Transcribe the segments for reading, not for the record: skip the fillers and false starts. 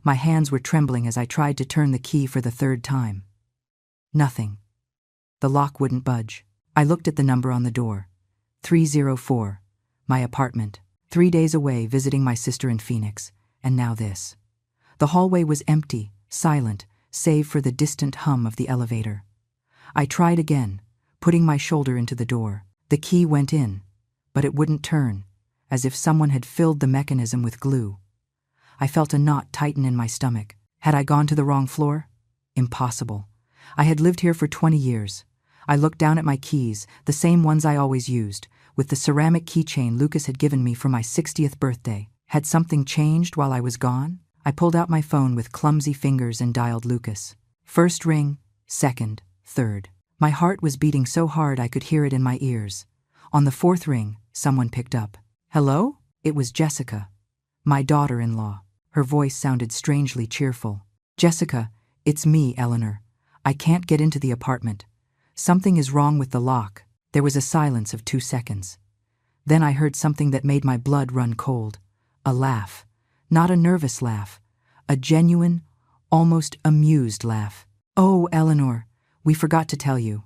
My hands were trembling as I tried to turn the key for the third time. Nothing. The lock wouldn't budge. I looked at the number on the door. 304. My apartment. 3 days away visiting my sister in Phoenix, and now this. The hallway was empty, silent, save for the distant hum of the elevator. I tried again, putting my shoulder into the door. The key went in, but it wouldn't turn, as if someone had filled the mechanism with glue. I felt a knot tighten in my stomach. Had I gone to the wrong floor? Impossible. I had lived here for 20 years. I looked down at my keys, the same ones I always used, with the ceramic keychain Lucas had given me for my 60th birthday. Had something changed while I was gone? I pulled out my phone with clumsy fingers and dialed Lucas. First ring, second, third. My heart was beating so hard I could hear it in my ears. On the fourth ring, someone picked up. Hello? It was Jessica, my daughter-in-law. Her voice sounded strangely cheerful. Jessica, it's me, Eleanor. I can't get into the apartment. Something is wrong with the lock. There was a silence of 2 seconds. Then I heard something that made my blood run cold. A laugh. Not a nervous laugh. A genuine, almost amused laugh. Oh, Eleanor, we forgot to tell you.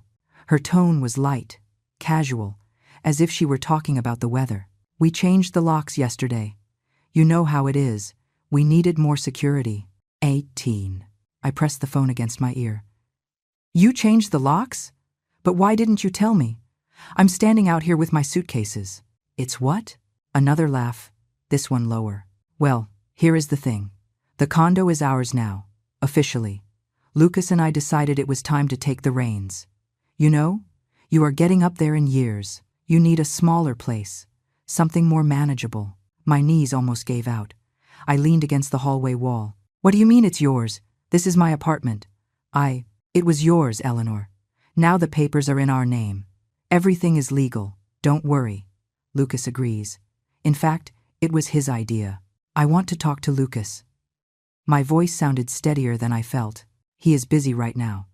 Her tone was light, casual, as if she were talking about the weather. We changed the locks yesterday. You know how it is. We needed more security. 18. I pressed the phone against my ear. You changed the locks? But why didn't you tell me? I'm standing out here with my suitcases. It's what? Another laugh, this one lower. Well, here is the thing. The condo is ours now, officially. Lucas and I decided it was time to take the reins. You know, you are getting up there in years. You need a smaller place, something more manageable. My knees almost gave out. I leaned against the hallway wall. What do you mean it's yours? This is my apartment. It was yours, Eleanor. Now the papers are in our name. Everything is legal. Don't worry. Lucas agrees. In fact, it was his idea. I want to talk to Lucas. My voice sounded steadier than I felt. He is busy right now.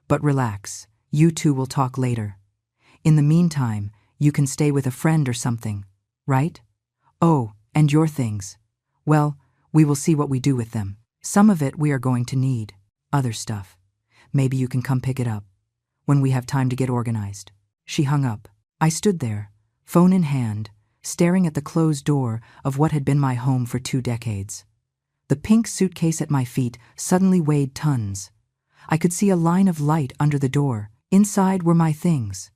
But relax. You two will talk later. In the meantime, you can stay with a friend or something, right? Oh, and your things. Well, we will see what we do with them. Some of it we are going to need. Other stuff. Maybe you can come pick it up. When we have time to get organized. She hung up. I stood there, phone in hand, staring at the closed door of what had been my home for 2 decades. The pink suitcase at my feet suddenly weighed tons. I could see a line of light under the door. Inside were my things.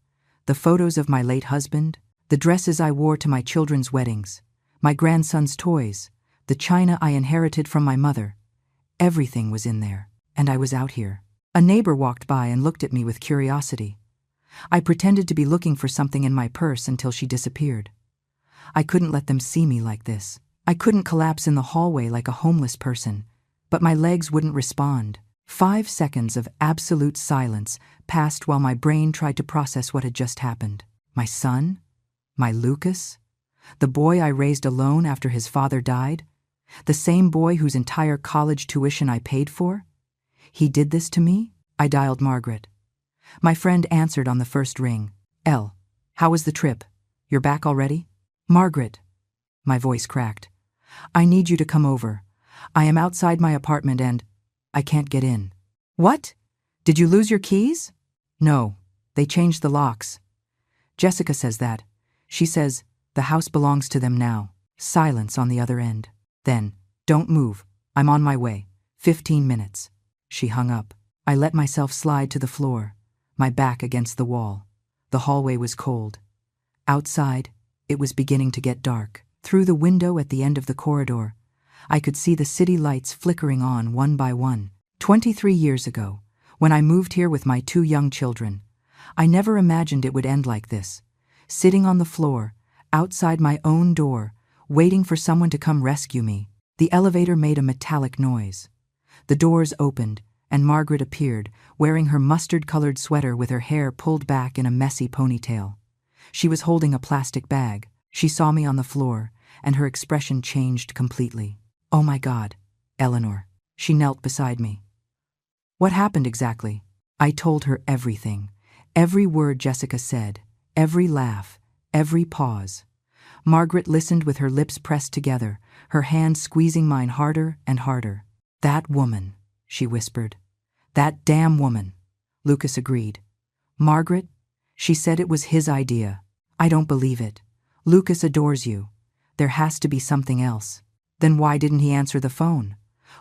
The photos of my late husband, the dresses I wore to my children's weddings, my grandson's toys, the china I inherited from my mother. Everything was in there, and I was out here. A neighbor walked by and looked at me with curiosity. I pretended to be looking for something in my purse until she disappeared. I couldn't let them see me like this. I couldn't collapse in the hallway like a homeless person, but my legs wouldn't respond. 5 seconds of absolute silence passed while my brain tried to process what had just happened. My son? My Lucas? The boy I raised alone after his father died? The same boy whose entire college tuition I paid for? He did this to me? I dialed Margaret. My friend answered on the first ring. Elle, how was the trip? You're back already? Margaret. My voice cracked. I need you to come over. I am outside my apartment and I can't get in. What? Did you lose your keys? No, they changed the locks. Jessica says that. She says the house belongs to them now. Silence on the other end. Then, don't move. I'm on my way. 15 minutes. She hung up. I let myself slide to the floor, my back against the wall. The hallway was cold. Outside, it was beginning to get dark. Through the window at the end of the corridor, I could see the city lights flickering on one by one. 23 years ago, when I moved here with my 2 young children, I never imagined it would end like this. Sitting on the floor, outside my own door, waiting for someone to come rescue me. The elevator made a metallic noise. The doors opened, and Margaret appeared, wearing her mustard-colored sweater with her hair pulled back in a messy ponytail. She was holding a plastic bag. She saw me on the floor, and her expression changed completely. Oh my God, Eleanor. She knelt beside me. What happened exactly? I told her everything. Every word Jessica said, every laugh, every pause. Margaret listened with her lips pressed together, her hand squeezing mine harder and harder. That woman, she whispered. That damn woman. Lucas agreed. Margaret? She said it was his idea. I don't believe it. Lucas adores you. There has to be something else. Then why didn't he answer the phone?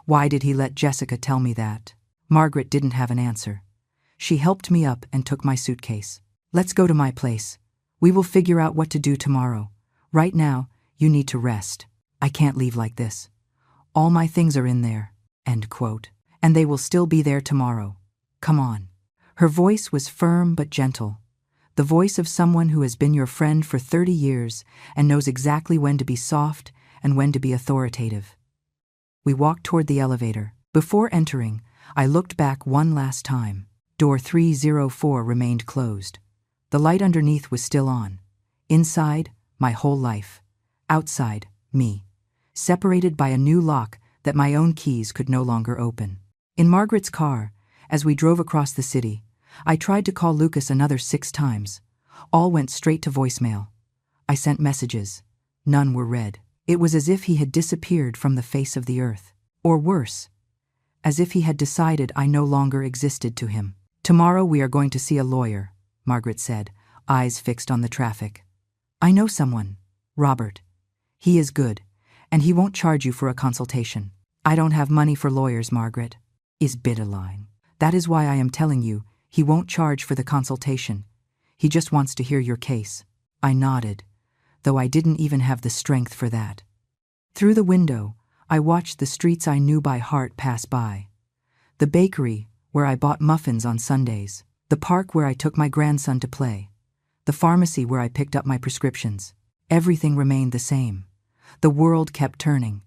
Why did he let Jessica tell me that? Margaret didn't have an answer. She helped me up and took my suitcase. Let's go to my place. We will figure out what to do tomorrow. Right now, you need to rest. I can't leave like this. All my things are in there. End quote. And they will still be there tomorrow. Come on. Her voice was firm but gentle. The voice of someone who has been your friend for 30 years and knows exactly when to be soft and when to be authoritative. We walked toward the elevator. Before entering, I looked back one last time. Door 304 remained closed. The light underneath was still on. Inside, my whole life. Outside, me. Separated by a new lock that my own keys could no longer open. In Margaret's car, as we drove across the city, I tried to call Lucas another 6 times. All went straight to voicemail. I sent messages. None were read. It was as if he had disappeared from the face of the earth. Or worse, as if he had decided I no longer existed to him. Tomorrow we are going to see a lawyer, Margaret said, eyes fixed on the traffic. I know someone, Robert. He is good, and he won't charge you for a consultation. I don't have money for lawyers, Margaret. Is bitter lying. That is why I am telling you, he won't charge for the consultation. He just wants to hear your case. I nodded, though I didn't even have the strength for that. Through the window, I watched the streets I knew by heart pass by. The bakery, where I bought muffins on Sundays. The park where I took my grandson to play. The pharmacy where I picked up my prescriptions. Everything remained the same. The world kept turning.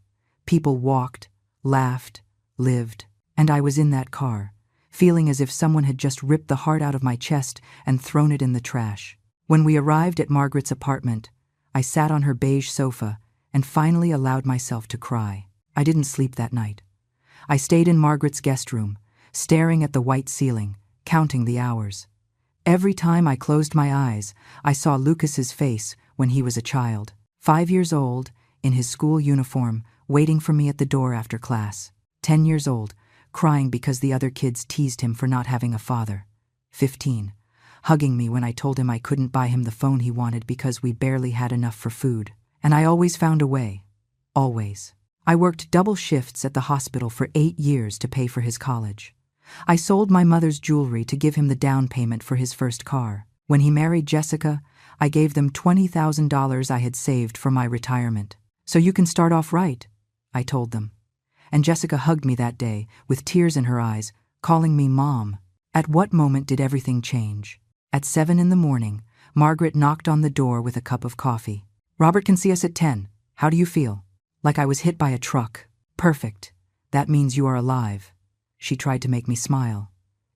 People walked, laughed, lived, and I was in that car, feeling as if someone had just ripped the heart out of my chest and thrown it in the trash. When we arrived at Margaret's apartment, I sat on her beige sofa and finally allowed myself to cry. I didn't sleep that night. I stayed in Margaret's guest room, staring at the white ceiling, counting the hours. Every time I closed my eyes, I saw Lucas's face when he was a child, 5 years old, in his school uniform, waiting for me at the door after class. 10 years old, crying because the other kids teased him for not having a father. 15, hugging me when I told him I couldn't buy him the phone he wanted because we barely had enough for food. And I always found a way. Always. I worked double shifts at the hospital for 8 years to pay for his college. I sold my mother's jewelry to give him the down payment for his first car. When he married Jessica, I gave them $20,000 I had saved for my retirement. So you can start off right, I told them. And Jessica hugged me that day, with tears in her eyes, calling me Mom. At what moment did everything change? At 7 in the morning, Margaret knocked on the door with a cup of coffee. Robert can see us at 10. How do you feel? Like I was hit by a truck. Perfect. That means you are alive. She tried to make me smile.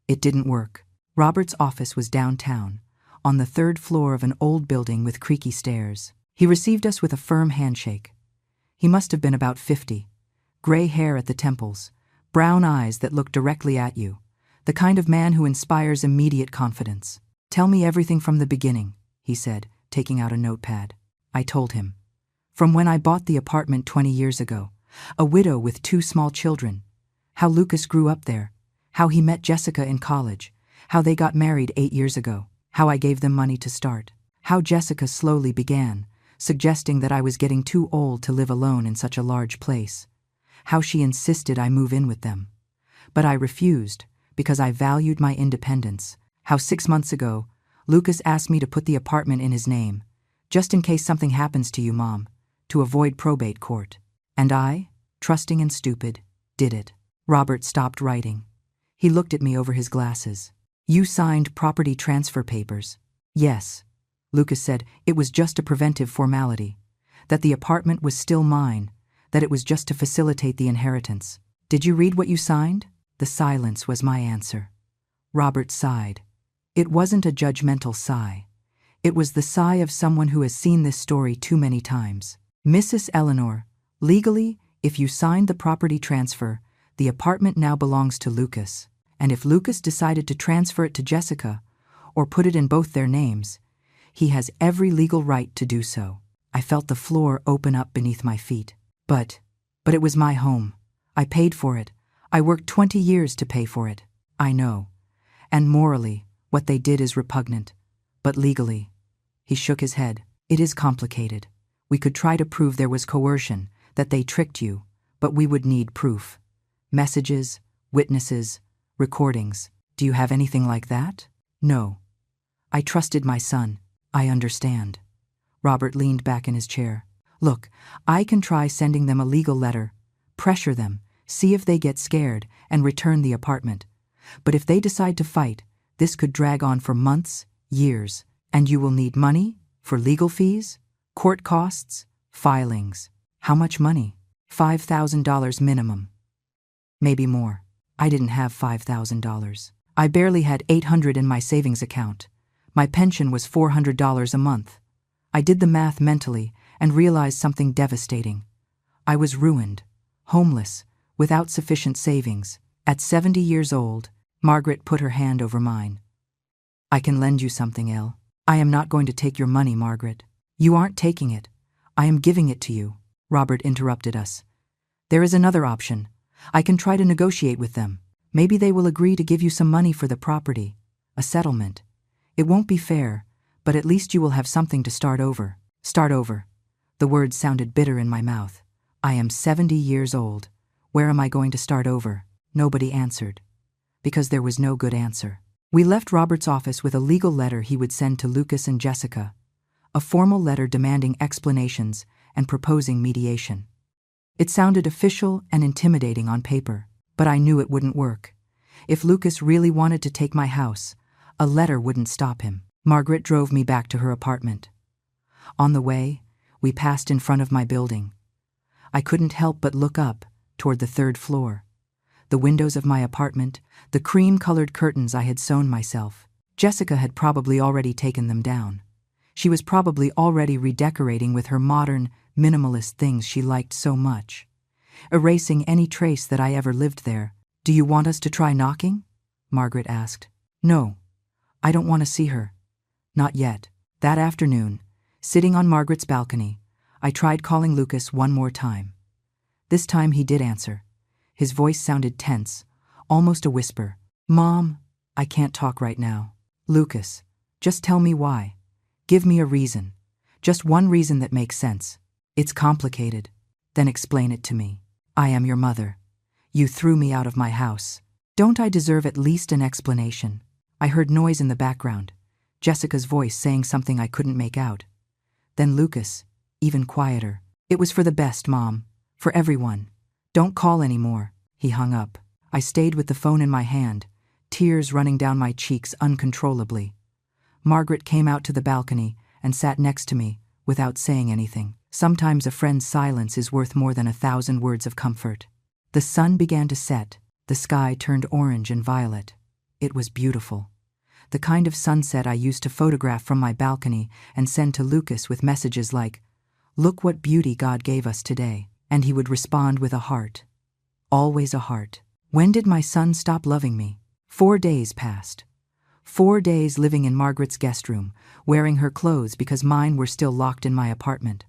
It didn't work. Robert's office was downtown, on the 3rd floor of an old building with creaky stairs. He received us with a firm handshake. He must have been about 50. Gray hair at the temples, brown eyes that looked directly at you, the kind of man who inspires immediate confidence. Tell me everything from the beginning, he said, taking out a notepad. I told him. From when I bought the apartment 20 years ago, a widow with 2 small children, how Lucas grew up there, how he met Jessica in college, how they got married 8 years ago, how I gave them money to start, how Jessica slowly began, suggesting that I was getting too old to live alone in such a large place, how she insisted I move in with them. But I refused, because I valued my independence, how 6 months ago, Lucas asked me to put the apartment in his name, just in case something happens to you, Mom, to avoid probate court. And I, trusting and stupid, did it. Robert stopped writing. He looked at me over his glasses. You signed property transfer papers. Yes. Lucas said it was just a preventive formality, that the apartment was still mine, that it was just to facilitate the inheritance. Did you read what you signed? The silence was my answer. Robert sighed. It wasn't a judgmental sigh. It was the sigh of someone who has seen this story too many times. Mrs. Eleanor, legally, if you signed the property transfer, the apartment now belongs to Lucas, and if Lucas decided to transfer it to Jessica, or put it in both their names, he has every legal right to do so. I felt the floor open up beneath my feet. But it was my home. I paid for it. I worked 20 years to pay for it. I know. And morally, what they did is repugnant. But legally, he shook his head. It is complicated. We could try to prove there was coercion, that they tricked you, but we would need proof. Messages, witnesses, recordings. Do you have anything like that? No. I trusted my son. I understand. Robert leaned back in his chair. Look, I can try sending them a legal letter, pressure them, see if they get scared, and return the apartment. But if they decide to fight, this could drag on for months, years, and you will need money for legal fees, court costs, filings. How much money? $5,000 minimum. Maybe more. I didn't have $5,000. I barely had $800 in my savings account. My pension was $400 a month. I did the math mentally and realized something devastating. I was ruined, homeless, without sufficient savings. At 70 years old, Margaret put her hand over mine. I can lend you something, Elle. I am not going to take your money, Margaret. You aren't taking it. I am giving it to you. Robert interrupted us. There is another option. I can try to negotiate with them. Maybe they will agree to give you some money for the property. A settlement. It won't be fair, but at least you will have something to start over. Start over. The words sounded bitter in my mouth. I am 70 years old. Where am I going to start over? Nobody answered. Because there was no good answer. We left Robert's office with a legal letter he would send to Lucas and Jessica. A formal letter demanding explanations and proposing mediation. It sounded official and intimidating on paper, but I knew it wouldn't work. If Lucas really wanted to take my house, a letter wouldn't stop him. Margaret drove me back to her apartment. On the way, we passed in front of my building. I couldn't help but look up toward the 3rd floor. The windows of my apartment, the cream-colored curtains I had sewn myself. Jessica had probably already taken them down. She was probably already redecorating with her modern, minimalist things she liked so much, erasing any trace that I ever lived there. Do you want us to try knocking? Margaret asked. No, I don't want to see her. Not yet. That afternoon, sitting on Margaret's balcony, I tried calling Lucas one more time. This time he did answer. His voice sounded tense, almost a whisper. Mom, I can't talk right now. Lucas, just tell me why. Give me a reason. Just one reason that makes sense. It's complicated. Then explain it to me. I am your mother. You threw me out of my house. Don't I deserve at least an explanation? I heard noise in the background, Jessica's voice saying something I couldn't make out. Then Lucas, even quieter. It was for the best, Mom. For everyone. Don't call anymore. He hung up. I stayed with the phone in my hand, tears running down my cheeks uncontrollably. Margaret came out to the balcony and sat next to me without saying anything. Sometimes a friend's silence is worth more than 1,000 words of comfort. The sun began to set. The sky turned orange and violet. It was beautiful. The kind of sunset I used to photograph from my balcony and send to Lucas with messages like, "Look what beauty God gave us today." And he would respond with a heart. Always a heart. When did my son stop loving me? 4 days passed. 4 days living in Margaret's guest room, wearing her clothes because mine were still locked in my apartment.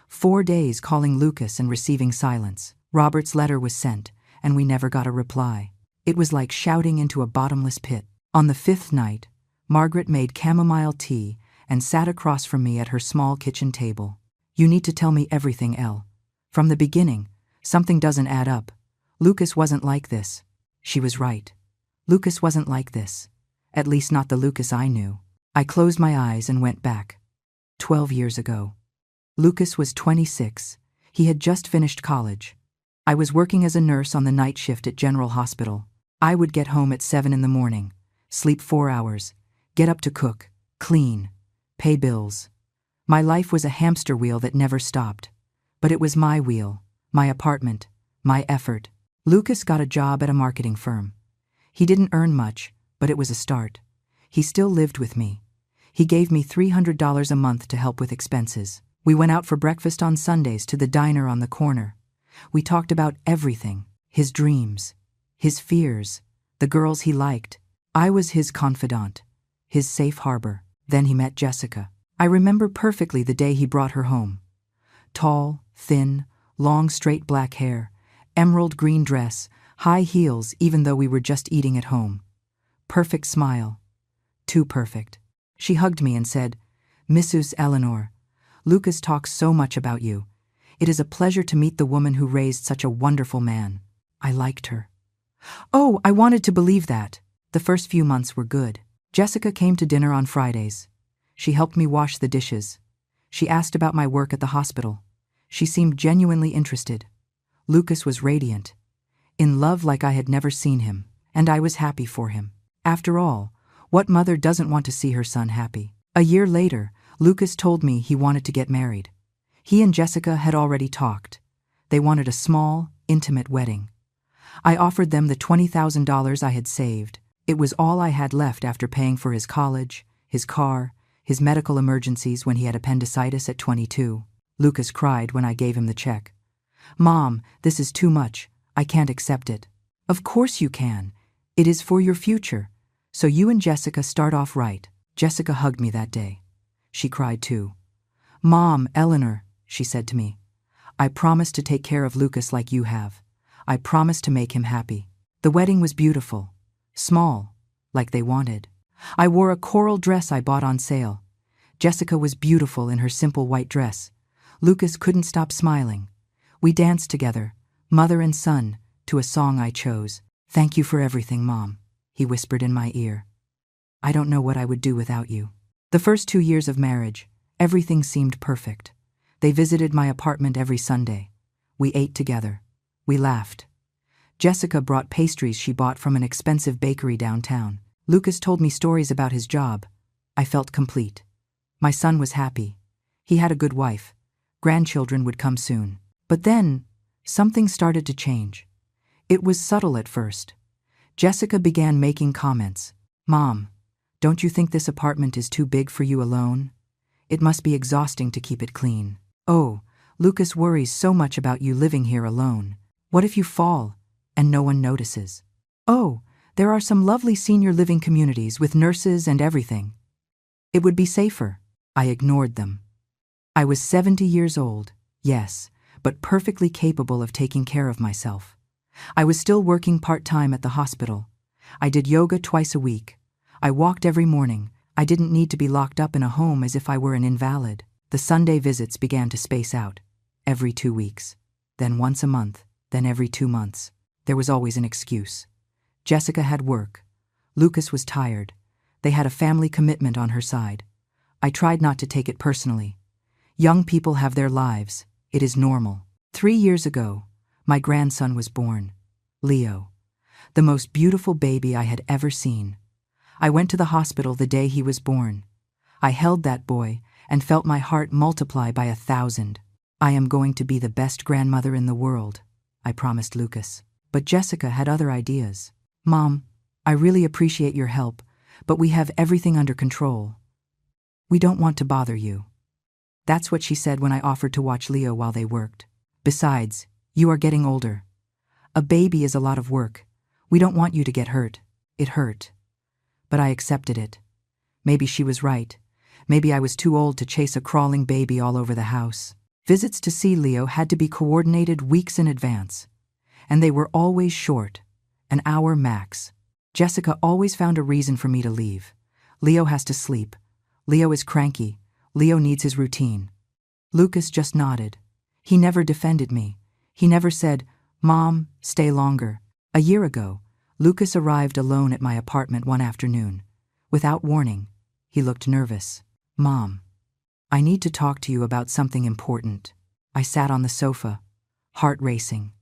4 days calling Lucas and receiving silence. Robert's letter was sent, and we never got a reply. It was like shouting into a bottomless pit. On the 5th night, Margaret made chamomile tea and sat across from me at her small kitchen table. You need to tell me everything, Elle. From the beginning, something doesn't add up. Lucas wasn't like this. She was right. Lucas wasn't like this. At least not the Lucas I knew. I closed my eyes and went back. 12 years ago. Lucas was 26. He had just finished college. I was working as a nurse on the night shift at General Hospital. I would get home at 7 in the morning, sleep 4 hours, get up to cook, clean, pay bills. My life was a hamster wheel that never stopped. But it was my wheel, my apartment, my effort. Lucas got a job at a marketing firm. He didn't earn much, but it was a start. He still lived with me. He gave me $300 a month to help with expenses. We went out for breakfast on Sundays to the diner on the corner. We talked about everything, his dreams, his fears, the girls he liked. I was his confidant, his safe harbor. Then he met Jessica. I remember perfectly the day he brought her home. Tall, thin, long straight black hair, emerald green dress, High heels even though we were just eating at home. Perfect smile. Too perfect. She hugged me and said, "Mrs. Eleanor, Lucas talks so much about you. It is a pleasure to meet the woman who raised such a wonderful man." I liked her. Oh, I wanted to believe that. The first few months were good. Jessica came to dinner on Fridays. She helped me wash the dishes. She asked about my work at the hospital. She seemed genuinely interested. Lucas was radiant, in love like I had never seen him, and I was happy for him. After all, what mother doesn't want to see her son happy? A year later, Lucas told me he wanted to get married. He and Jessica had already talked. They wanted a small, intimate wedding. I offered them the $20,000 I had saved. It was all I had left after paying for his college, his car, his medical emergencies when he had appendicitis at 22. Lucas cried when I gave him the check. "Mom, this is too much. I can't accept it." "Of course you can. It is for your future. So you and Jessica start off right." Jessica hugged me that day. She cried too. "Mom, Eleanor," she said to me, "I promise to take care of Lucas like you have. I promise to make him happy." The wedding was beautiful. Small, like they wanted. I wore a coral dress I bought on sale. Jessica was beautiful in her simple white dress. Lucas couldn't stop smiling. We danced together, mother and son, to a song I chose. "Thank you for everything, Mom," he whispered in my ear. "I don't know what I would do without you." The first 2 years of marriage, everything seemed perfect. They visited my apartment every Sunday. We ate together. We laughed. Jessica brought pastries she bought from an expensive bakery downtown. Lucas told me stories about his job. I felt complete. My son was happy. He had a good wife. Grandchildren would come soon. But then, something started to change. It was subtle at first. Jessica began making comments. "Mom, don't you think this apartment is too big for you alone? It must be exhausting to keep it clean. Oh, Lucas worries so much about you living here alone. What if you fall and no one notices? Oh, there are some lovely senior living communities with nurses and everything. It would be safer." I ignored them. I was 70 years old, yes, but perfectly capable of taking care of myself. I was still working part-time at the hospital. I did yoga twice a week. I walked every morning. I didn't need to be locked up in a home as if I were an invalid. The Sunday visits began to space out. Every 2 weeks. Then once a month. Then every 2 months. There was always an excuse. Jessica had work. Lucas was tired. They had a family commitment on her side. I tried not to take it personally. Young people have their lives. It is normal. 3 years ago, my grandson was born. Leo. The most beautiful baby I had ever seen. I went to the hospital the day he was born. I held that boy and felt my heart multiply by 1,000. "I am going to be the best grandmother in the world," I promised Lucas. But Jessica had other ideas. "Mom, I really appreciate your help, but we have everything under control. We don't want to bother you." That's what she said when I offered to watch Leo while they worked. "Besides, you are getting older. A baby is a lot of work. We don't want you to get hurt." It hurt. But I accepted it. Maybe she was right. Maybe I was too old to chase a crawling baby all over the house. Visits to see Leo had to be coordinated weeks in advance. And they were always short, an hour max. Jessica always found a reason for me to leave. Leo has to sleep. Leo is cranky. Leo needs his routine. Lucas just nodded. He never defended me. He never said, "Mom, stay longer." A year ago, Lucas arrived alone at my apartment one afternoon. Without warning, he looked nervous. "Mom, I need to talk to you about something important." I sat on the sofa, heart racing.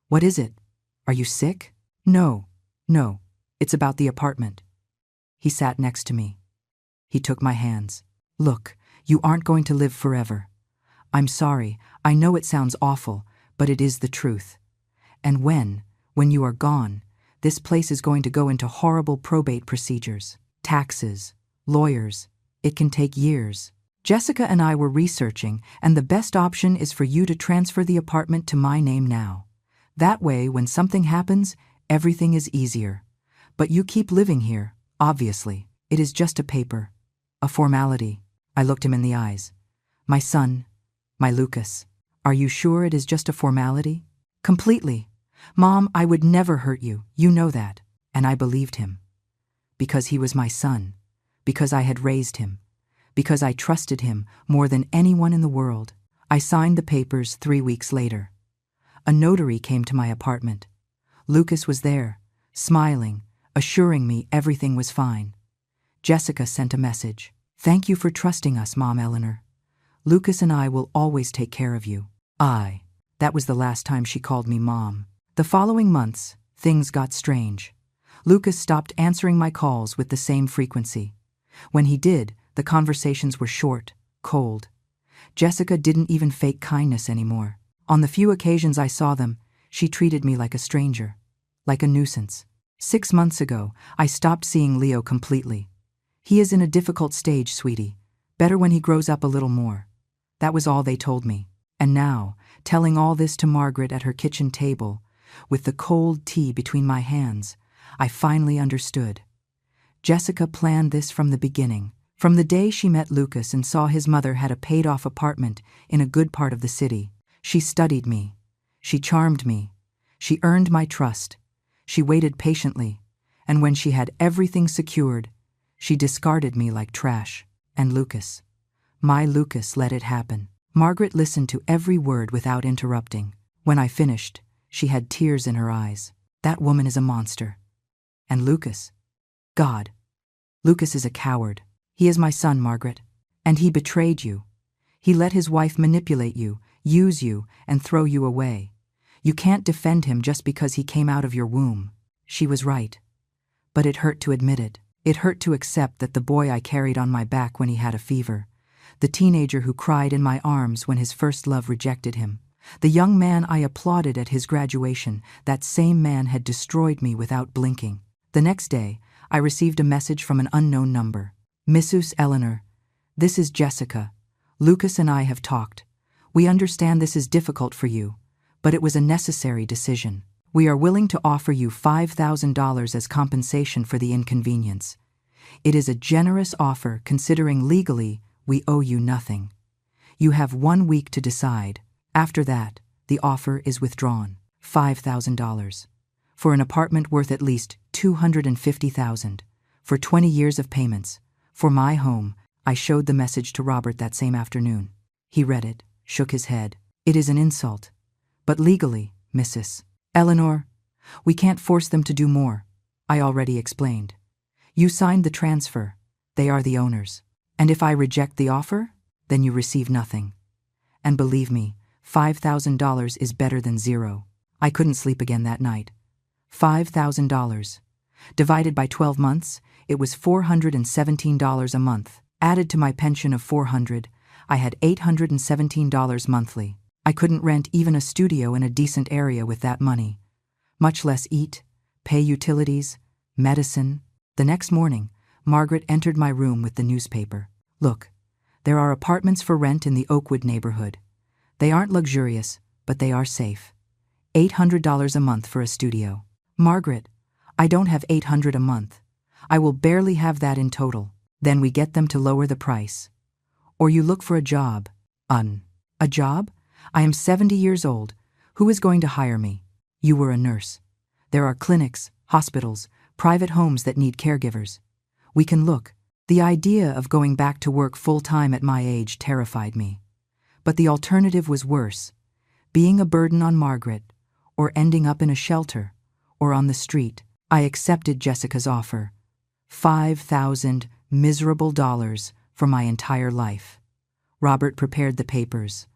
"What is it? Are you sick?" No, it's about the apartment." He sat next to me. He took my hands. "Look, you aren't going to live forever. I'm sorry, I know it sounds awful, but it is the truth. And when you are gone, this place is going to go into horrible probate procedures, taxes, lawyers. It can take years. Jessica and I were researching, and the best option is for you to transfer the apartment to my name now. That way, when something happens, everything is easier. But you keep living here, obviously. It is just a paper, a formality." I looked him in the eyes. "My son, my Lucas, are you sure it is just a formality?" "Completely. "Mom, I would never hurt you, you know that." And I believed him. Because he was my son. Because I had raised him. Because I trusted him more than anyone in the world. I signed the papers 3 weeks later. A notary came to my apartment. Lucas was there, smiling, assuring me everything was fine. Jessica sent a message. "Thank you for trusting us, Mom Eleanor. Lucas and I will always take care of you." That was the last time she called me Mom. The following months, things got strange. Lucas stopped answering my calls with the same frequency. When he did, the conversations were short, cold. Jessica didn't even fake kindness anymore. On the few occasions I saw them, she treated me like a stranger, like a nuisance. 6 months ago, I stopped seeing Leo completely. "He is in a difficult stage, sweetie. Better when he grows up a little more." That was all they told me. And now, telling all this to Margaret at her kitchen table, with the cold tea between my hands, I finally understood. Jessica planned this from the beginning. From the day she met Lucas and saw his mother had a paid-off apartment in a good part of the city, she studied me. She charmed me. She earned my trust. She waited patiently. And when she had everything secured, she discarded me like trash. And Lucas. My Lucas let it happen. Margaret listened to every word without interrupting. When I finished, she had tears in her eyes. "That woman is a monster. And Lucas. God. Lucas is a coward. He is my son, Margaret. And he betrayed you. He let his wife manipulate you, use you, and throw you away. You can't defend him just because he came out of your womb." She was right. But it hurt to admit it. It hurt to accept that the boy I carried on my back when he had a fever, the teenager who cried in my arms when his first love rejected him, the young man I applauded at his graduation, that same man had destroyed me without blinking. The next day, I received a message from an unknown number. "Mrs. Eleanor, this is Jessica. Lucas and I have talked. We understand this is difficult for you, but it was a necessary decision. We are willing to offer you $5,000 as compensation for the inconvenience. It is a generous offer considering legally we owe you nothing. You have 1 week to decide. After that, the offer is withdrawn. $5,000. For an apartment worth at least $250,000. For 20 years of payments. For my home." I showed the message to Robert that same afternoon. He read it, shook his head. "It is an insult. But legally, Mrs. Eleanor, we can't force them to do more. I already explained. You signed the transfer. They are the owners. And if I reject the offer, then you receive nothing. And believe me, $5,000 is better than zero." I couldn't sleep again that night. $5,000. Divided by 12 months, it was $417 a month. Added to my pension of $400, I had $817 monthly. I couldn't rent even a studio in a decent area with that money, much less eat, pay utilities, medicine. The next morning, Margaret entered my room with the newspaper. "Look, there are apartments for rent in the Oakwood neighborhood. They aren't luxurious, but they are safe. $800 a month for a studio." "Margaret, I don't have $800 a month. I will barely have that in total." "Then we get them to lower the price. Or you look for a job." A job? I am 70 years old. Who is going to hire me?" "You were a nurse. There are clinics, hospitals, private homes that need caregivers. We can look." The idea of going back to work full-time at my age terrified me. But the alternative was worse. Being a burden on Margaret, or ending up in a shelter, or on the street. I accepted Jessica's offer. $5,000 miserable dollars for my entire life. Robert prepared the papers.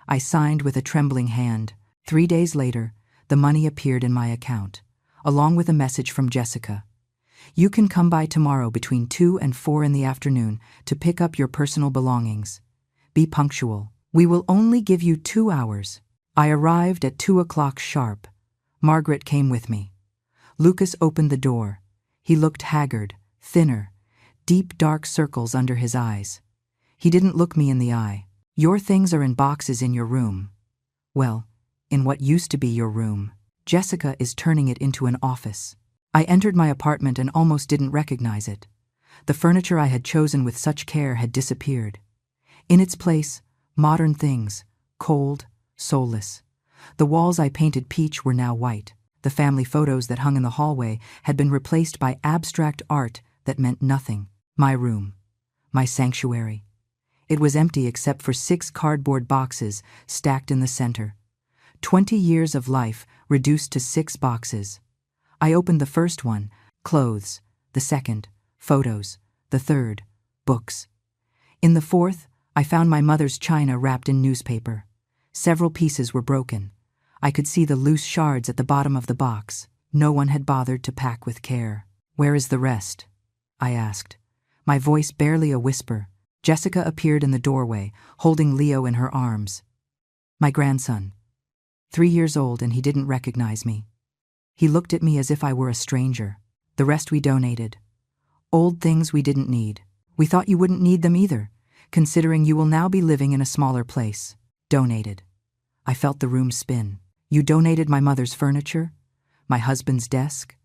I signed with a trembling hand. 3 days later, the money appeared in my account, along with a message from Jessica. "You can come by tomorrow between 2 and 4 in the afternoon to pick up your personal belongings. Be punctual. We will only give you 2 hours." I arrived at 2 o'clock sharp. Margaret came with me. Lucas opened the door. He looked haggard, thinner, deep dark circles under his eyes. He didn't look me in the eye. "Your things are in boxes in your room." Well, in what used to be your room. Jessica is turning it into an office. I entered my apartment and almost didn't recognize it. The furniture I had chosen with such care had disappeared. In its place, modern things, cold, soulless. The walls I painted peach were now white. The family photos that hung in the hallway had been replaced by abstract art that meant nothing. My room. My sanctuary. It was empty except for 6 cardboard boxes stacked in the center. 20 years of life reduced to 6 boxes. I opened the first one, clothes; the second, photos; the third, books. In the fourth, I found my mother's china wrapped in newspaper. Several pieces were broken. I could see the loose shards at the bottom of the box. No one had bothered to pack with care. "Where is the rest?" I asked. My voice barely a whisper. Jessica appeared in the doorway, holding Leo in her arms. My grandson. 3 years old, and he didn't recognize me. He looked at me as if I were a stranger. "The rest we donated. Old things we didn't need. We thought you wouldn't need them either, considering you will now be living in a smaller place." Donated. I felt the room spin. "You donated my mother's furniture? My husband's desk?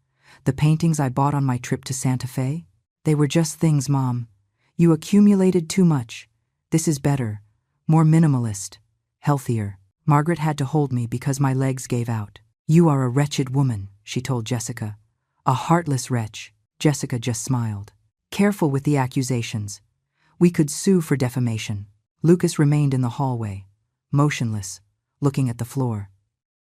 The paintings I bought on my trip to Santa Fe? They were just things, Mom. You accumulated too much. This is better, more minimalist, healthier." Margaret had to hold me because my legs gave out. "You are a wretched woman," she told Jessica. "A heartless wretch." Jessica just smiled. "Careful with the accusations. We could sue for defamation." Lucas remained in the hallway, motionless, looking at the floor.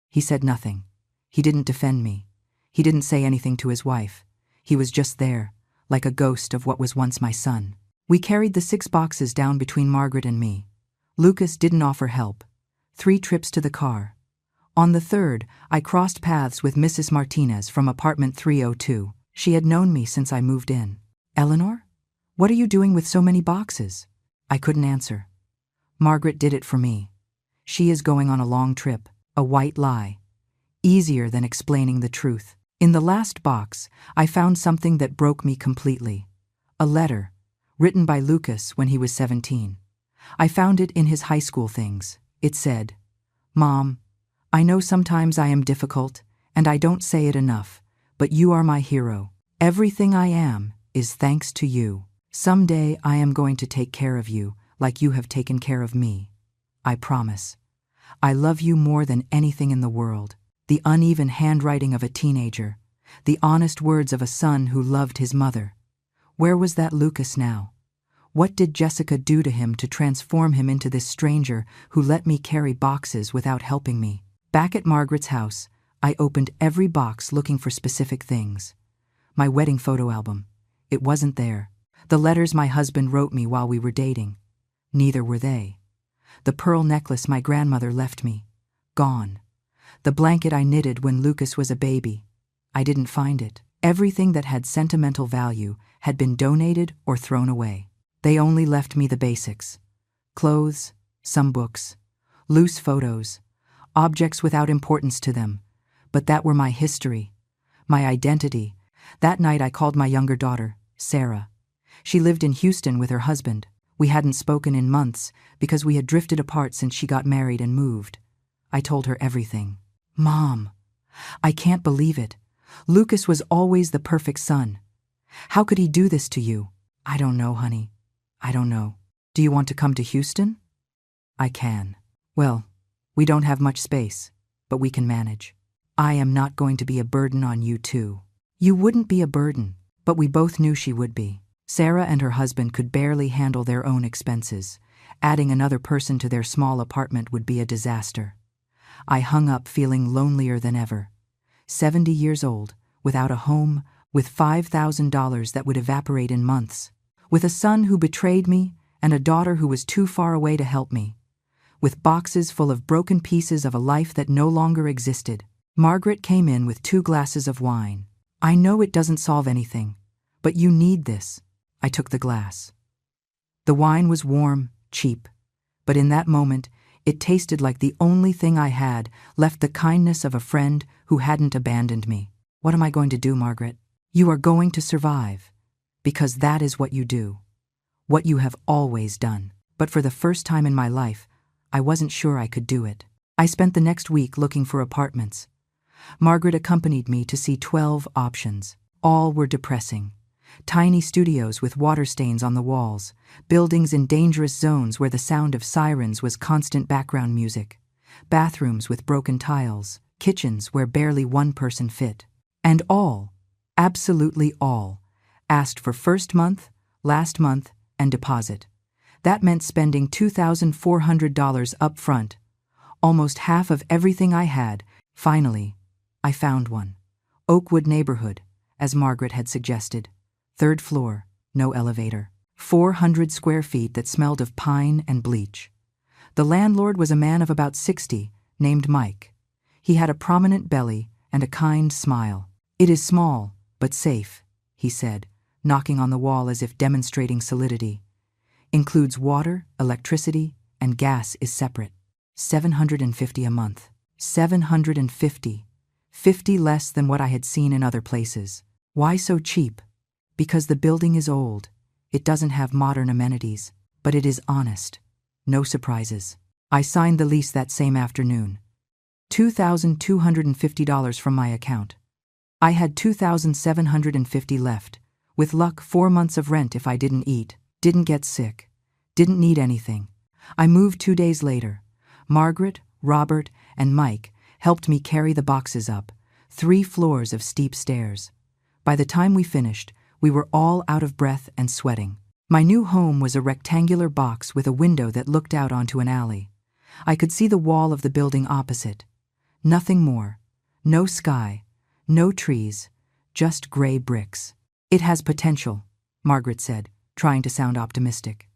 He said nothing. He didn't defend me. He didn't say anything to his wife. He was just there, like a ghost of what was once my son. We carried the 6 boxes down between Margaret and me. Lucas didn't offer help. 3 trips to the car. On the third, I crossed paths with Mrs. Martinez from apartment 302. She had known me since I moved in. "Eleanor? What are you doing with so many boxes?" I couldn't answer. Margaret did it for me. She is going on a long trip, a white lie. Easier than explaining the truth. In the last box, I found something that broke me completely. A letter, written by Lucas when he was 17. I found it in his high school things. It said, "Mom, I know sometimes I am difficult, and I don't say it enough, but you are my hero. Everything I am is thanks to you. Someday I am going to take care of you like you have taken care of me. I promise. I love you more than anything in the world." The uneven handwriting of a teenager. The honest words of a son who loved his mother. Where was that Lucas now? What did Jessica do to him to transform him into this stranger who let me carry boxes without helping me? Back at Margaret's house, I opened every box looking for specific things. My wedding photo album. It wasn't there. The letters my husband wrote me while we were dating. Neither were they. The pearl necklace my grandmother left me. Gone. The blanket I knitted when Lucas was a baby. I didn't find it. Everything that had sentimental value had been donated or thrown away. They only left me the basics. Clothes, some books, loose photos, objects without importance to them. But that were my history, my identity. That night I called my younger daughter, Sarah. She lived in Houston with her husband. We hadn't spoken in months because we had drifted apart since she got married and moved. I told her everything. "Mom, I can't believe it. Lucas was always the perfect son. How could he do this to you?" "I don't know, honey. I don't know. Do you want to come to Houston?" "I can." "Well, we don't have much space, but we can manage. I am not going to be a burden on you too." "You wouldn't be a burden," but we both knew she would be. Sarah and her husband could barely handle their own expenses. Adding another person to their small apartment would be a disaster. I hung up feeling lonelier than ever. 70 years old, without a home, with $5,000 that would evaporate in months. With a son who betrayed me and a daughter who was too far away to help me. With boxes full of broken pieces of a life that no longer existed. Margaret came in with 2 glasses of wine. "I know it doesn't solve anything, but you need this." I took the glass. The wine was warm, cheap, but in that moment, it tasted like the only thing I had left, the kindness of a friend who hadn't abandoned me. "What am I going to do, Margaret?" "You are going to survive, because that is what you do. What you have always done." But for the first time in my life, I wasn't sure I could do it. I spent the next week looking for apartments. Margaret accompanied me to see 12 options. All were depressing. Tiny studios with water stains on the walls, buildings in dangerous zones where the sound of sirens was constant background music, bathrooms with broken tiles, kitchens where barely one person fit. And all, absolutely all, asked for first month, last month, and deposit. That meant spending $2,400 up front, almost half of everything I had. Finally, I found one. Oakwood neighborhood, as Margaret had suggested. 3rd floor, no elevator. 400 square feet that smelled of pine and bleach. The landlord was a man of about 60, named Mike. He had a prominent belly and a kind smile. "It is small, but safe," he said, knocking on the wall as if demonstrating solidity. "Includes water, electricity, and gas is separate. $750 a month. $750. 50 less than what I had seen in other places. Why so cheap? Because the building is old. It doesn't have modern amenities, but it is honest. No surprises." I signed the lease that same afternoon. $2,250 from my account. I had $2,750 left. With luck, 4 months of rent if I didn't eat, didn't get sick, didn't need anything. I moved 2 days later. Margaret, Robert, and Mike helped me carry the boxes up, 3 floors of steep stairs. By the time we finished, we were all out of breath and sweating. My new home was a rectangular box with a window that looked out onto an alley. I could see the wall of the building opposite. Nothing more. No sky, no trees, just gray bricks. "It has potential," Margaret said, trying to sound optimistic.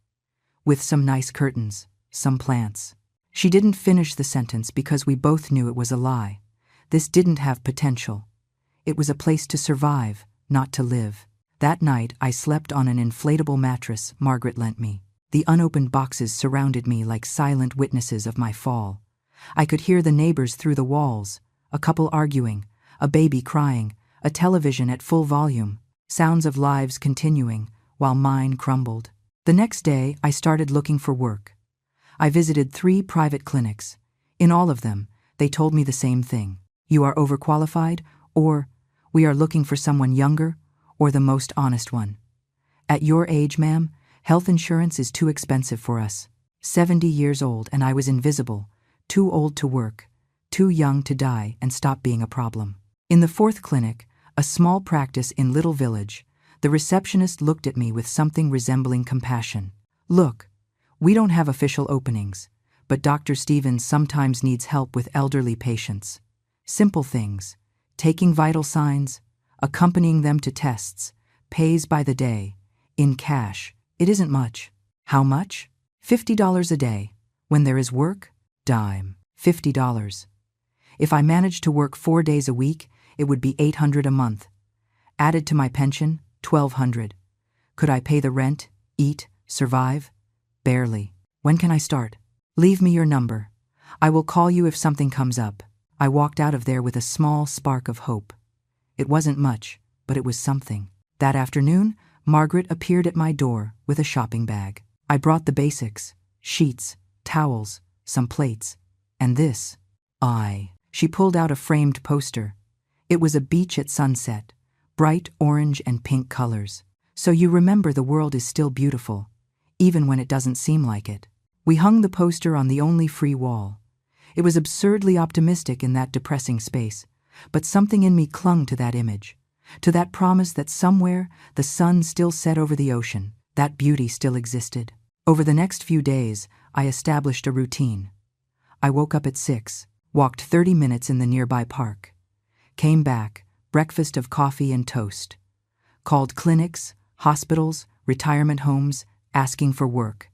"With some nice curtains, some plants." She didn't finish the sentence because we both knew it was a lie. This didn't have potential. It was a place to survive, not to live. That night, I slept on an inflatable mattress Margaret lent me. The unopened boxes surrounded me like silent witnesses of my fall. I could hear the neighbors through the walls, a couple arguing, a baby crying, a television at full volume, sounds of lives continuing while mine crumbled. The next day, I started looking for work. I visited 3 private clinics. In all of them, they told me the same thing. "You are overqualified," or "We are looking for someone younger," or the most honest one. "At your age, ma'am, health insurance is too expensive for us." 70 years old, and I was invisible, too old to work, too young to die and stop being a problem. In the 4th clinic, a small practice in Little Village, the receptionist looked at me with something resembling compassion. "Look, we don't have official openings, but Dr. Stevens sometimes needs help with elderly patients. Simple things, taking vital signs, accompanying them to tests, pays by the day, in cash. It isn't much." "How much?" $50 a day. When there is work, dime. $50. If I managed to work 4 days a week, it would be $800 a month. Added to my pension, $1,200. Could I pay the rent, eat, survive? Barely. "When can I start?" "Leave me your number. I will call you if something comes up." I walked out of there with a small spark of hope. It wasn't much, but it was something. That afternoon, Margaret appeared at my door with a shopping bag. I brought the basics: sheets, towels, some plates, and this. She pulled out a framed poster. It was a beach at sunset, bright orange and pink colors. "So you remember the world is still beautiful, even when it doesn't seem like it." We hung the poster on the only free wall. It was absurdly optimistic in that depressing space, but something in me clung to that image, to that promise that somewhere the sun still set over the ocean, that beauty still existed. Over the next few days, I established a routine. I woke up at 6, walked 30 minutes in the nearby park, came back, breakfast of coffee and toast, called clinics, hospitals, retirement homes, asking for work,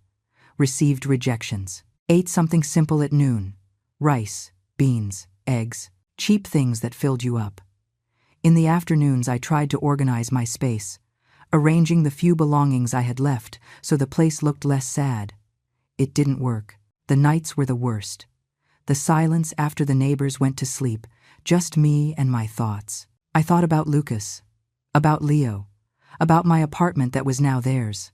received rejections, ate something simple at noon: rice, beans, eggs, cheap things that filled you up. In the afternoons, I tried to organize my space, arranging the few belongings I had left so the place looked less sad. It didn't work. The nights were the worst. The silence after the neighbors went to sleep, just me and my thoughts. I thought about Lucas, about Leo, about my apartment that was now theirs.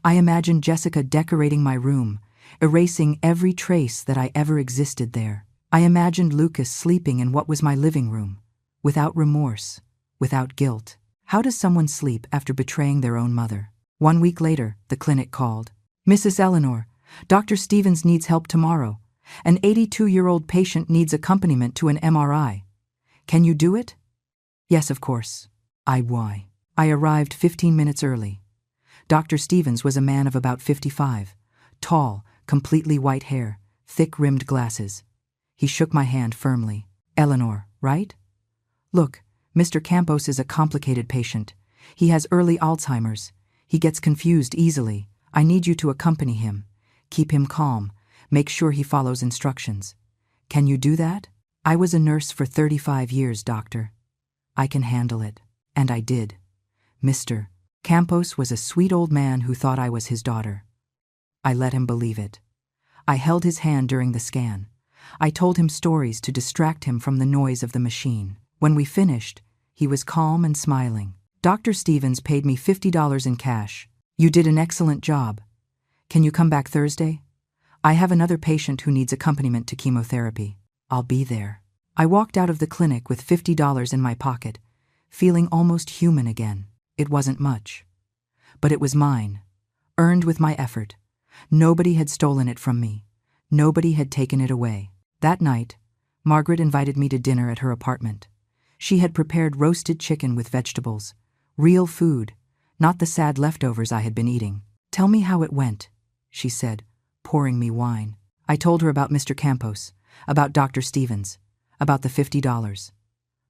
I imagined Jessica decorating my room, erasing every trace that I ever existed there. I imagined Lucas sleeping in what was my living room, without remorse, without guilt. How does someone sleep after betraying their own mother? 1 week later, the clinic called. "Mrs. Eleanor, Dr. Stevens needs help tomorrow. An 82-year-old patient needs accompaniment to an MRI. Can you do it? Yes, of course. I arrived 15 minutes early. Dr. Stevens was a man of about 55, tall, completely white hair, thick-rimmed glasses. He shook my hand firmly. Eleanor, right? Look, Mr. Campos is a complicated patient. He has early Alzheimer's. He gets confused easily. I need you to accompany him. Keep him calm. Make sure he follows instructions. Can you do that? I was a nurse for 35 years, doctor. I can handle it. And I did. Mr. Campos was a sweet old man who thought I was his daughter. I let him believe it. I held his hand during the scan. I told him stories to distract him from the noise of the machine. When we finished, he was calm and smiling. Dr. Stevens paid me $50 in cash. You did an excellent job. Can you come back Thursday? I have another patient who needs accompaniment to chemotherapy. I'll be there. I walked out of the clinic with $50 in my pocket, feeling almost human again. It wasn't much. But it was mine, earned with my effort. Nobody had stolen it from me. Nobody had taken it away. That night, Margaret invited me to dinner at her apartment. She had prepared roasted chicken with vegetables, real food, not the sad leftovers I had been eating. Tell me how it went, she said, pouring me wine. I told her about Mr. Campos, about Dr. Stevens, about the $50.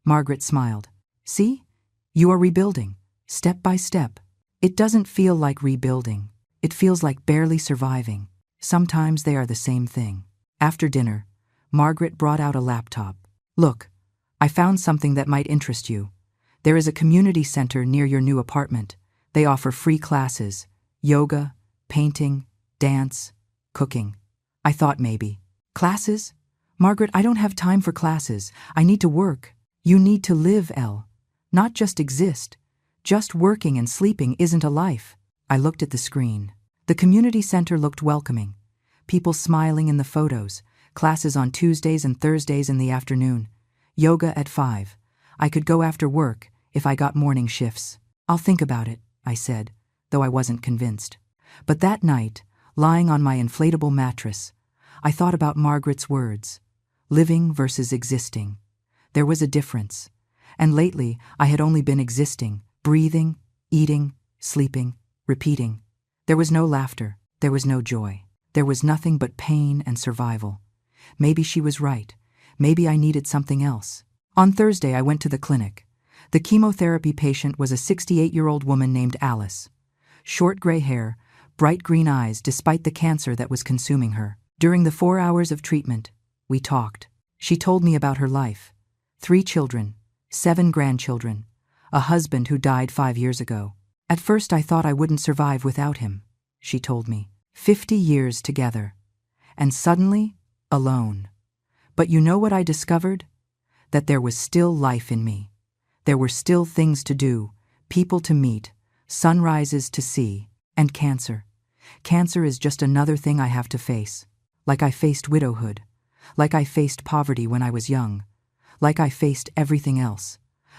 Margaret smiled. See? You are rebuilding, step by step. It doesn't feel like rebuilding. It feels like barely surviving. Sometimes they are the same thing. After dinner, Margaret brought out a laptop. Look, I found something that might interest you. There is a community center near your new apartment. They offer free classes, yoga, painting, dance, cooking. I thought maybe. Classes? Margaret, I don't have time for classes. I need to work. You need to live, Elle. Not just exist. Just working and sleeping isn't a life. I looked at the screen. The community center looked welcoming. People smiling in the photos. Classes on Tuesdays and Thursdays in the afternoon. Yoga at 5. I could go after work if I got morning shifts. I'll think about it, I said, though I wasn't convinced. But that night, lying on my inflatable mattress, I thought about Margaret's words. Living versus existing. There was a difference. And lately, I had only been existing, breathing, eating, sleeping, repeating. There was no laughter. There was no joy. There was nothing but pain and survival. Maybe she was right. Maybe I needed something else. On Thursday, I went to the clinic. The chemotherapy patient was a 68-year-old woman named Alice. Short gray hair, bright green eyes despite the cancer that was consuming her. During the 4 hours of treatment, we talked. She told me about her life. 3 children, 7 grandchildren, a husband who died 5 years ago. At first I thought I wouldn't survive without him, she told me. 50 years together. And suddenly, alone. But you know what I discovered? That there was still life in me. There were still things to do, people to meet, sunrises to see, and cancer. Cancer is just another thing I have to face. Like I faced widowhood. Like I faced poverty when I was young. Like I faced everything else.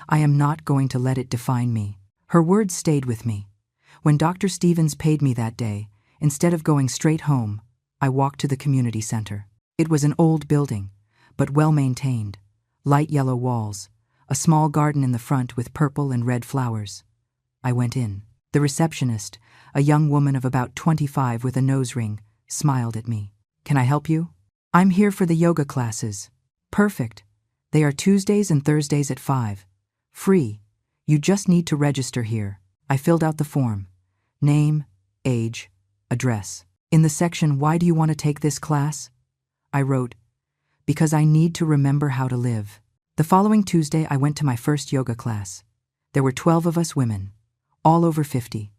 I am not going to let it define me. Her words stayed with me. When Dr. Stevens paid me that day, instead of going straight home, I walked to the community center. It was an old building, but well-maintained. Light yellow walls, a small garden in the front with purple and red flowers. I went in. The receptionist, a young woman of about 25 with a nose ring, smiled at me. Can I help you? I'm here for the yoga classes. Perfect. They are Tuesdays and Thursdays at 5. Free. You just need to register here. I filled out the form. Name, age, address. In the section, why do you want to take this class? I wrote, because I need to remember how to live. The following Tuesday, I went to my first yoga class. There were 12 of us women, all over 50.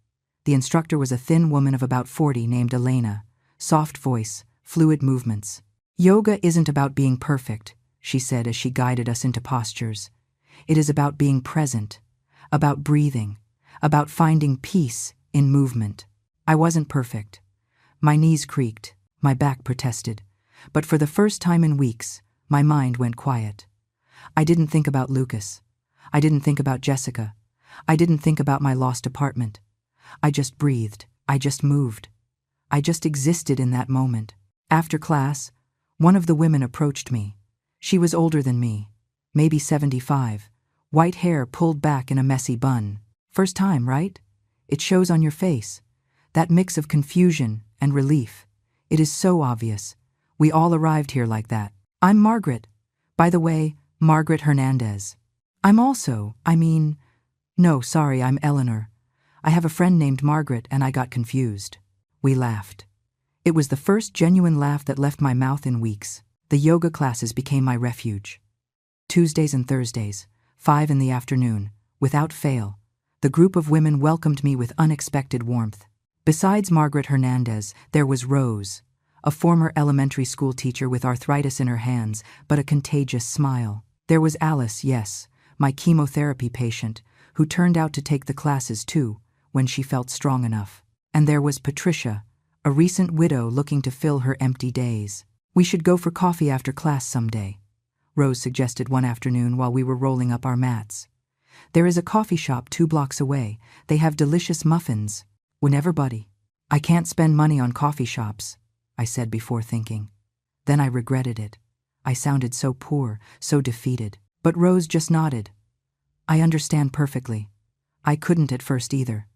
The instructor was a thin woman of about 40 named Elena, soft voice, fluid movements. Yoga isn't about being perfect, she said as she guided us into postures. It is about being present, about breathing, about finding peace in movement. I wasn't perfect. My knees creaked, my back protested, but for the first time in weeks, my mind went quiet. I didn't think about Lucas. I didn't think about Jessica. I didn't think about my lost apartment. I just breathed. I just moved. I just existed in that moment. After class, One of the women approached me. She was older than me, maybe 75, white hair pulled back in a messy bun. First time, right? It shows on your face. That mix of confusion and relief. It is so obvious. We all arrived here like that. I'm Margaret. By the way, Margaret Hernandez. No, sorry, I'm Eleanor. I have a friend named Margaret and I got confused. We laughed. It was the first genuine laugh that left my mouth in weeks. The yoga classes became my refuge. Tuesdays and Thursdays, 5 in the afternoon, without fail, the group of women welcomed me with unexpected warmth. Besides Margaret Hernandez, there was Rose, a former elementary school teacher with arthritis in her hands, but a contagious smile. There was Alice, yes, my chemotherapy patient, who turned out to take the classes too, when she felt strong enough. And there was Patricia, a recent widow looking to fill her empty days. We should go for coffee after class someday, Rose suggested one afternoon while we were rolling up our mats. There is a coffee shop 2 blocks away. They have delicious muffins. Whenever, buddy. I can't spend money on coffee shops, I said before thinking. Then I regretted it. I sounded so poor, so defeated. But Rose just nodded. I understand perfectly. I couldn't at first either.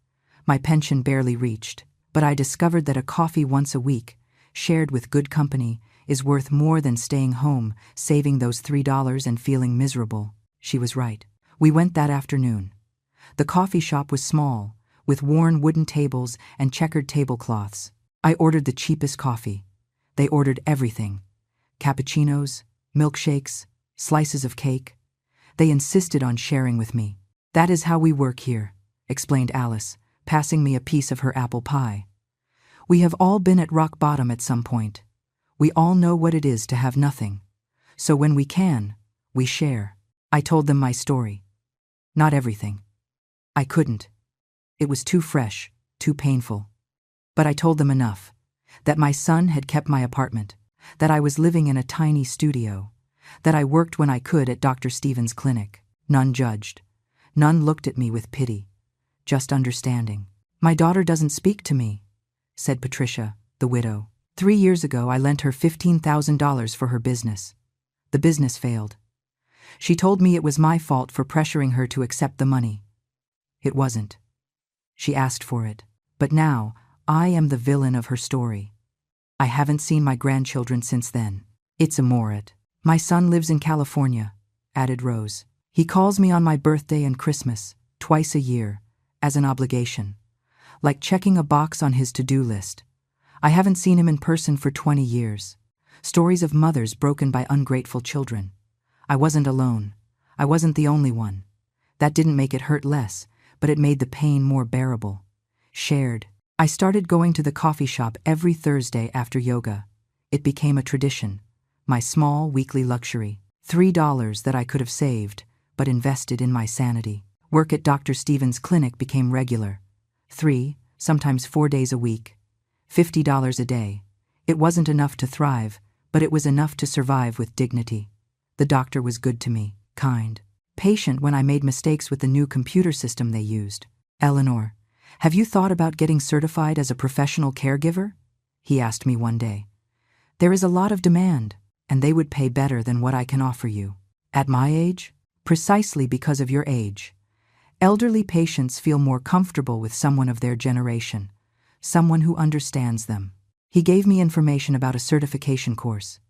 My pension barely reached, but I discovered that a coffee once a week, shared with good company, is worth more than staying home, saving those $3 and feeling miserable. She was right. We went that afternoon. The coffee shop was small, with worn wooden tables and checkered tablecloths. I ordered the cheapest coffee. They ordered everything. Cappuccinos, milkshakes, slices of cake. They insisted on sharing with me. That is how we work here, explained Alice, passing me a piece of her apple pie. We have all been at rock bottom at some point. We all know what it is to have nothing. So when we can, we share. I told them my story. Not everything. I couldn't. It was too fresh, too painful. But I told them enough. That my son had kept my apartment. That I was living in a tiny studio. That I worked when I could at Dr. Stevens' clinic. None judged. None looked at me with pity. Just understanding. My daughter doesn't speak to me, said Patricia, the widow. 3 years ago I lent her $15,000 for her business. The business failed. She told me it was my fault for pressuring her to accept the money. It wasn't. She asked for it. But now, I am the villain of her story. I haven't seen my grandchildren since then. It's a morit. My son lives in California, added Rose. He calls me on my birthday and Christmas, twice a year, as an obligation. Like checking a box on his to-do list. I haven't seen him in person for 20 years. Stories of mothers broken by ungrateful children. I wasn't alone. I wasn't the only one. That didn't make it hurt less, but it made the pain more bearable. Shared. I started going to the coffee shop every Thursday after yoga. It became a tradition. My small weekly luxury. $3 that I could have saved, but invested in my sanity. Work at Dr. Stevens' clinic became regular. 3, sometimes 4 days a week. $50 a day. It wasn't enough to thrive, but it was enough to survive with dignity. The doctor was good to me, kind. Patient when I made mistakes with the new computer system they used. Eleanor, have you thought about getting certified as a professional caregiver? He asked me one day. There is a lot of demand, and they would pay better than what I can offer you. At my age? Precisely because of your age. Elderly patients feel more comfortable with someone of their generation, someone who understands them. He gave me information about a certification course.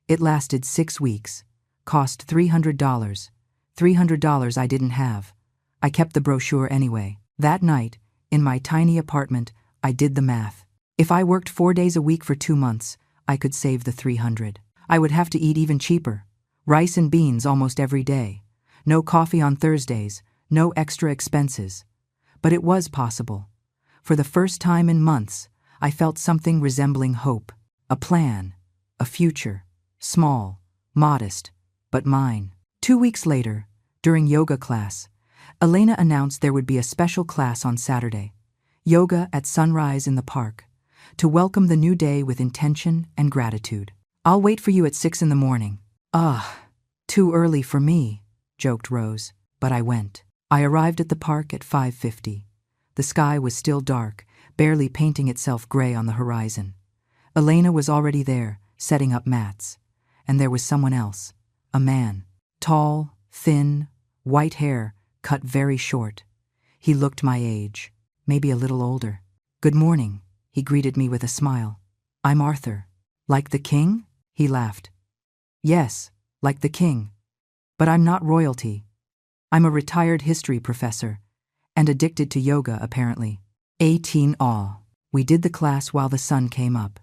It lasted 6 weeks, cost $300. $300 I didn't have. I kept the brochure anyway. That night, in my tiny apartment, I did the math. If I worked 4 days a week for 2 months, I could save the $300. I would have to eat even cheaper. Rice and beans almost every day. No coffee on Thursdays, no extra expenses. But it was possible. For the first time in months, I felt something resembling hope. A plan. A future. Small. Modest. But mine. 2 weeks later, during yoga class, Elena announced there would be a special class on Saturday. Yoga at sunrise in the park. To welcome the new day with intention and gratitude. I'll wait for you at 6 in the morning. Too early for me, joked Rose, but I went. I arrived at the park at 5:50. The sky was still dark, barely painting itself gray on the horizon. Elena was already there, setting up mats. And there was someone else, a man, tall, thin, white hair, cut very short. He looked my age, maybe a little older. "Good morning," he greeted me with a smile. "I'm Arthur." "Like the king?" he laughed. "Yes, like the king. But I'm not royalty. I'm a retired history professor, and addicted to yoga, apparently." 18 awe. We did the class while the sun came up.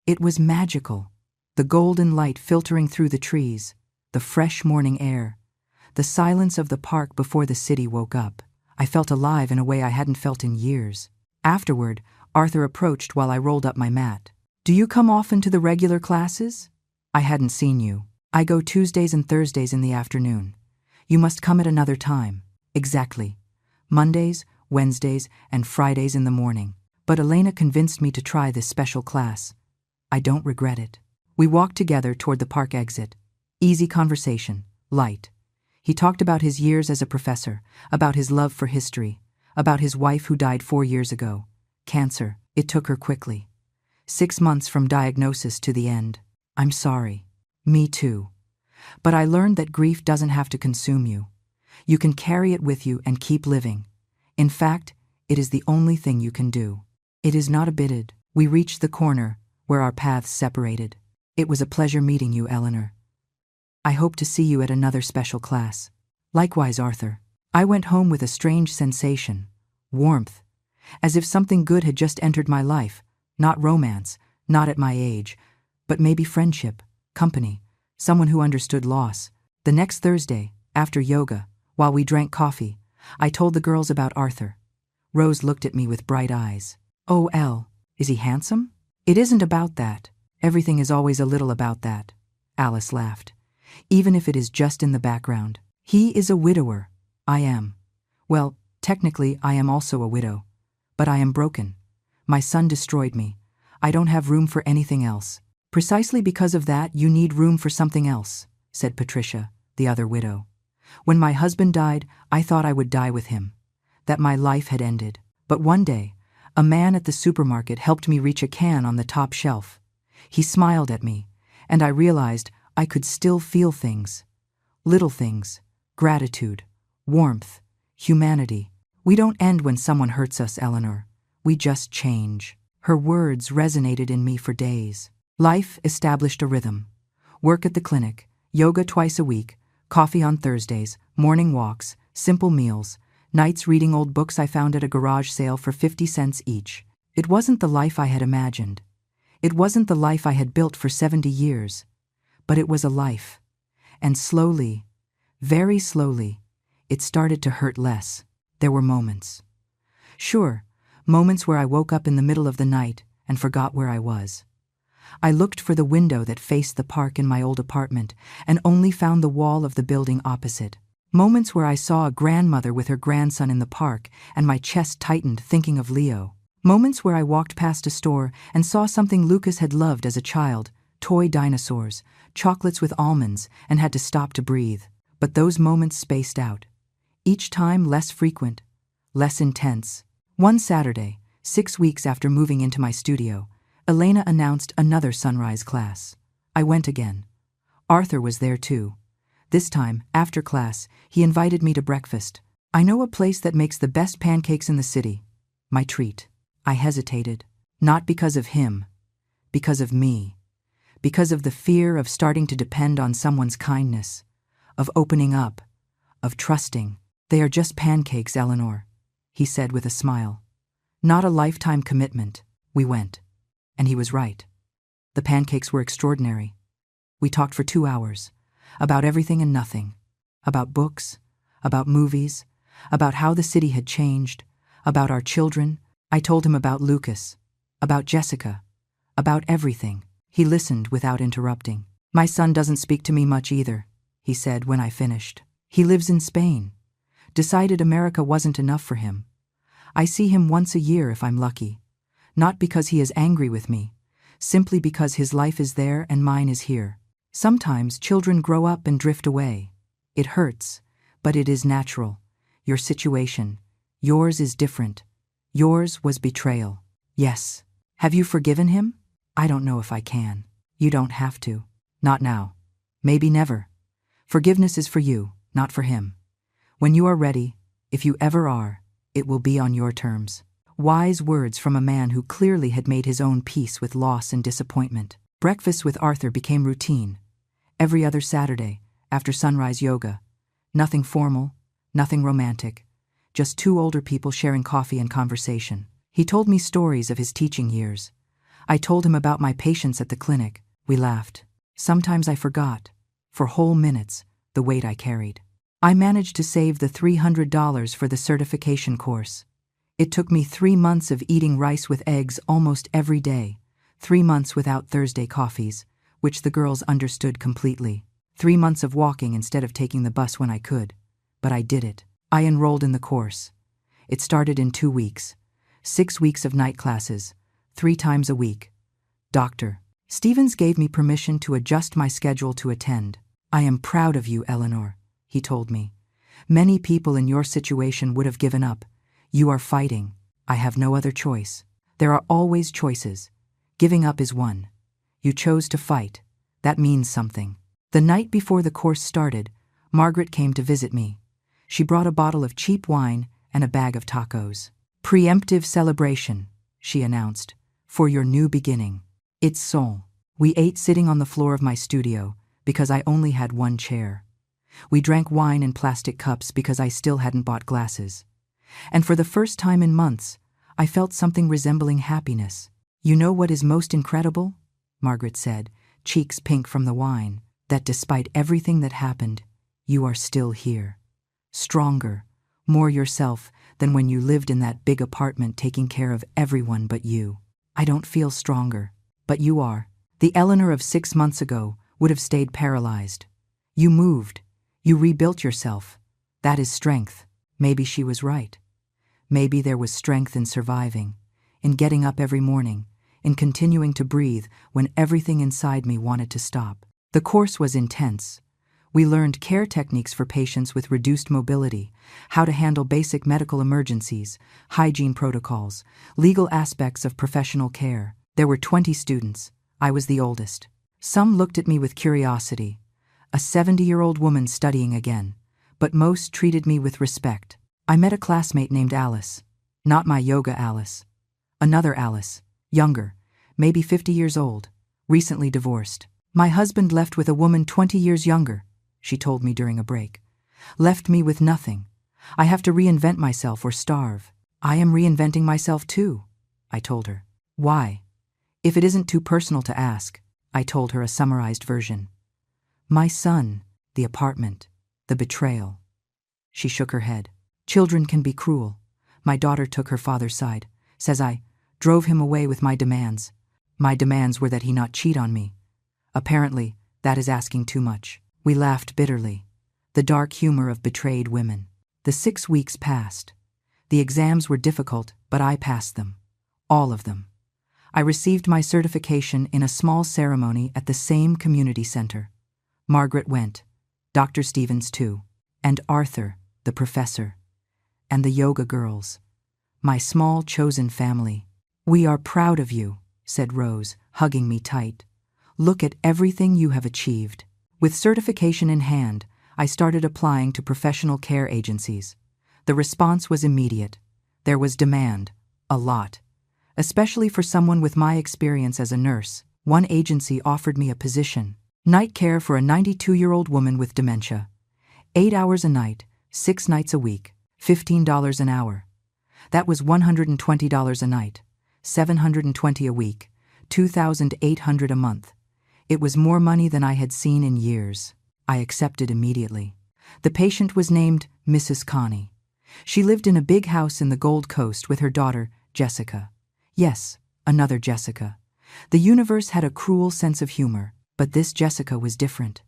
It was magical. The golden light filtering through the trees, the fresh morning air, the silence of the park before the city woke up. I felt alive in a way I hadn't felt in years. Afterward, Arthur approached while I rolled up my mat. "Do you come often to the regular classes? I hadn't seen you. I go Tuesdays and Thursdays in the afternoon. You must come at another time." "Exactly. Mondays, Wednesdays, and Fridays in the morning. But Elena convinced me to try this special class. I don't regret it." We walked together toward the park exit. Easy conversation, light. He talked about his years as a professor, about his love for history, about his wife who died 4 years ago. Cancer. It took her quickly. 6 months from diagnosis to the end. "I'm sorry." "Me too. But I learned that grief doesn't have to consume you. You can carry it with you and keep living. In fact, it is the only thing you can do." It is not a bidded. We reached the corner where our paths separated. "It was a pleasure meeting you, Eleanor. I hope to see you at another special class." "Likewise, Arthur." I went home with a strange sensation, warmth, as if something good had just entered my life, not romance, not at my age, but maybe friendship, company, someone who understood loss. The next Thursday, after yoga, while we drank coffee, I told the girls about Arthur. Rose looked at me with bright eyes. "Oh, Elle, is he handsome?" "It isn't about that. Everything is always a little about that." Alice laughed. "Even if it is just in the background. He is a widower. I am. Well, technically I am also a widow. But I am broken. My son destroyed me. I don't have room for anything else." "Precisely because of that, you need room for something else," said Patricia, the other widow. "When my husband died, I thought I would die with him, that my life had ended. But one day, a man at the supermarket helped me reach a can on the top shelf. He smiled at me, and I realized I could still feel things. Little things, gratitude, warmth, humanity. We don't end when someone hurts us, Eleanor. We just change." Her words resonated in me for days. Life established a rhythm. Work at the clinic, yoga twice a week, coffee on Thursdays, morning walks, simple meals, nights reading old books I found at a garage sale for 50 cents each. It wasn't the life I had imagined. It wasn't the life I had built for 70 years. But it was a life. And slowly, very slowly, it started to hurt less. There were moments. Sure, moments where I woke up in the middle of the night and forgot where I was. I looked for the window that faced the park in my old apartment and only found the wall of the building opposite. Moments where I saw a grandmother with her grandson in the park and my chest tightened thinking of Leo. Moments where I walked past a store and saw something Lucas had loved as a child, toy dinosaurs, chocolates with almonds, and had to stop to breathe. But those moments spaced out. Each time less frequent, less intense. One Saturday, 6 weeks after moving into my studio, Elena announced another sunrise class. I went again. Arthur was there too. This time, after class, he invited me to breakfast. "I know a place that makes the best pancakes in the city." My treat. I hesitated. Not because of him. Because of me. Because of the fear of starting to depend on someone's kindness. Of opening up. Of trusting. "They are just pancakes, Eleanor," he said with a smile. "Not a lifetime commitment." We went. And he was right. The pancakes were extraordinary. We talked for 2 hours. About everything and nothing. About books. About movies. About how the city had changed. About our children. I told him about Lucas. About Jessica. About everything. He listened without interrupting. "My son doesn't speak to me much either," he said when I finished. "He lives in Spain. Decided America wasn't enough for him. I see him once a year if I'm lucky. Not because he is angry with me, simply because his life is there and mine is here. Sometimes children grow up and drift away. It hurts, but it is natural. Your situation, yours is different. Yours was betrayal." "Yes." "Have you forgiven him?" "I don't know if I can." You don't have to. Not now. Maybe never. Forgiveness is for you, not for him. When you are ready, if you ever are, it will be on your terms. Wise words from a man who clearly had made his own peace with loss and disappointment. Breakfast with Arthur became routine. Every other Saturday, after sunrise yoga. Nothing formal, nothing romantic. Just two older people sharing coffee and conversation. He told me stories of his teaching years. I told him about my patients at the clinic. We laughed. Sometimes I forgot, for whole minutes, the weight I carried. I managed to save the $300 for the certification course. It took me 3 months of eating rice with eggs almost every day, 3 months without Thursday coffees, which the girls understood completely, 3 months of walking instead of taking the bus when I could. But I did it. I enrolled in the course. It started in 2 weeks, 6 weeks of night classes, 3 times a week. Dr. Stevens gave me permission to adjust my schedule to attend. I am proud of you, Eleanor, he told me. Many people in your situation would have given up. You are fighting. I have no other choice. There are always choices. Giving up is one. You chose to fight. That means something. The night before the course started, Margaret came to visit me. She brought a bottle of cheap wine and a bag of tacos. Preemptive celebration, she announced, for your new beginning. It's soul. We ate sitting on the floor of my studio because I only had 1 chair. We drank wine in plastic cups because I still hadn't bought glasses. And for the first time in months, I felt something resembling happiness. You know what is most incredible? Margaret said, cheeks pink from the wine, that despite everything that happened, you are still here. Stronger, more yourself than when you lived in that big apartment taking care of everyone but you. I don't feel stronger, but you are. The Eleanor of 6 months ago would have stayed paralyzed. You moved. You rebuilt yourself. That is strength. Maybe she was right. Maybe there was strength in surviving, in getting up every morning, in continuing to breathe when everything inside me wanted to stop. The course was intense. We learned care techniques for patients with reduced mobility, how to handle basic medical emergencies, hygiene protocols, legal aspects of professional care. There were 20 students. I was the oldest. Some looked at me with curiosity. A 70-year-old woman studying again, but most treated me with respect. I met a classmate named Alice. Not my yoga Alice. Another Alice, younger, maybe 50 years old, recently divorced. My husband left with a woman 20 years younger, she told me during a break. Left me with nothing. I have to reinvent myself or starve. I am reinventing myself too, I told her. Why? If it isn't too personal to ask, I told her a summarized version. My son, the apartment, the betrayal. She shook her head. Children can be cruel. My daughter took her father's side, says I drove him away with my demands. My demands were that he not cheat on me. Apparently, that is asking too much. We laughed bitterly. The dark humor of betrayed women. The 6 weeks passed. The exams were difficult, but I passed them. All of them. I received my certification in a small ceremony at the same community center. Margaret went, Dr. Stevens too, and Arthur, the professor, and the yoga girls. My small chosen family. We are proud of you, said Rose, hugging me tight. Look at everything you have achieved. With certification in hand, I started applying to professional care agencies. The response was immediate. There was demand, a lot. Especially for someone with my experience as a nurse. One agency offered me a position. Night care for a 92-year-old woman with dementia. 8 hours a night, 6 nights a week, $15 an hour. That was $120 a night, $720 a week, $2,800 a month. It was more money than I had seen in years. I accepted immediately. The patient was named Mrs. Connie. She lived in a big house in the Gold Coast with her daughter, Jessica. Yes, another Jessica. The universe had a cruel sense of humor, but this Jessica was different.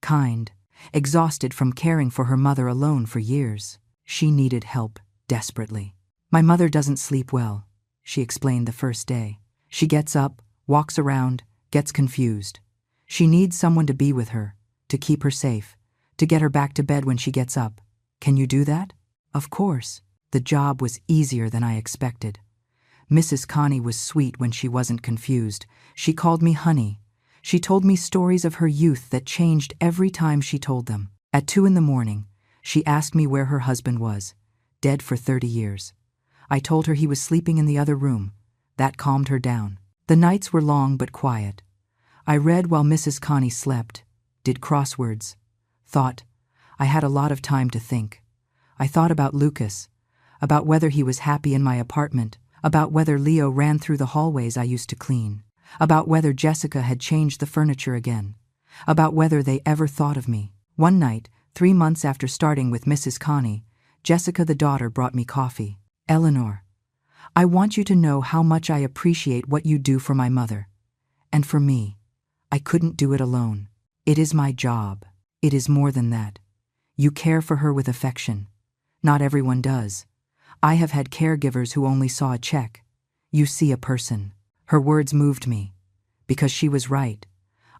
Kind, exhausted from caring for her mother alone for years. She needed help, desperately. My mother doesn't sleep well, she explained the first day. She gets up, walks around, gets confused. She needs someone to be with her, to keep her safe, to get her back to bed when she gets up. Can you do that? Of course. The job was easier than I expected. Mrs. Connie was sweet when she wasn't confused. She called me honey. She told me stories of her youth that changed every time she told them. At 2 in the morning, she asked me where her husband was, dead for 30 years. I told her he was sleeping in the other room. That calmed her down. The nights were long but quiet. I read while Mrs. Connie slept, did crosswords, thought. I had a lot of time to think. I thought about Lucas, about whether he was happy in my apartment, about whether Leo ran through the hallways I used to clean, about whether Jessica had changed the furniture again, about whether they ever thought of me. One night, 3 months after starting with Mrs. Connie, Jessica the daughter brought me coffee. "Eleanor, I want you to know how much I appreciate what you do for my mother. And for me. I couldn't do it alone. It is my job. It is more than that. You care for her with affection. Not everyone does. I have had caregivers who only saw a check. You see a person." Her words moved me. Because she was right.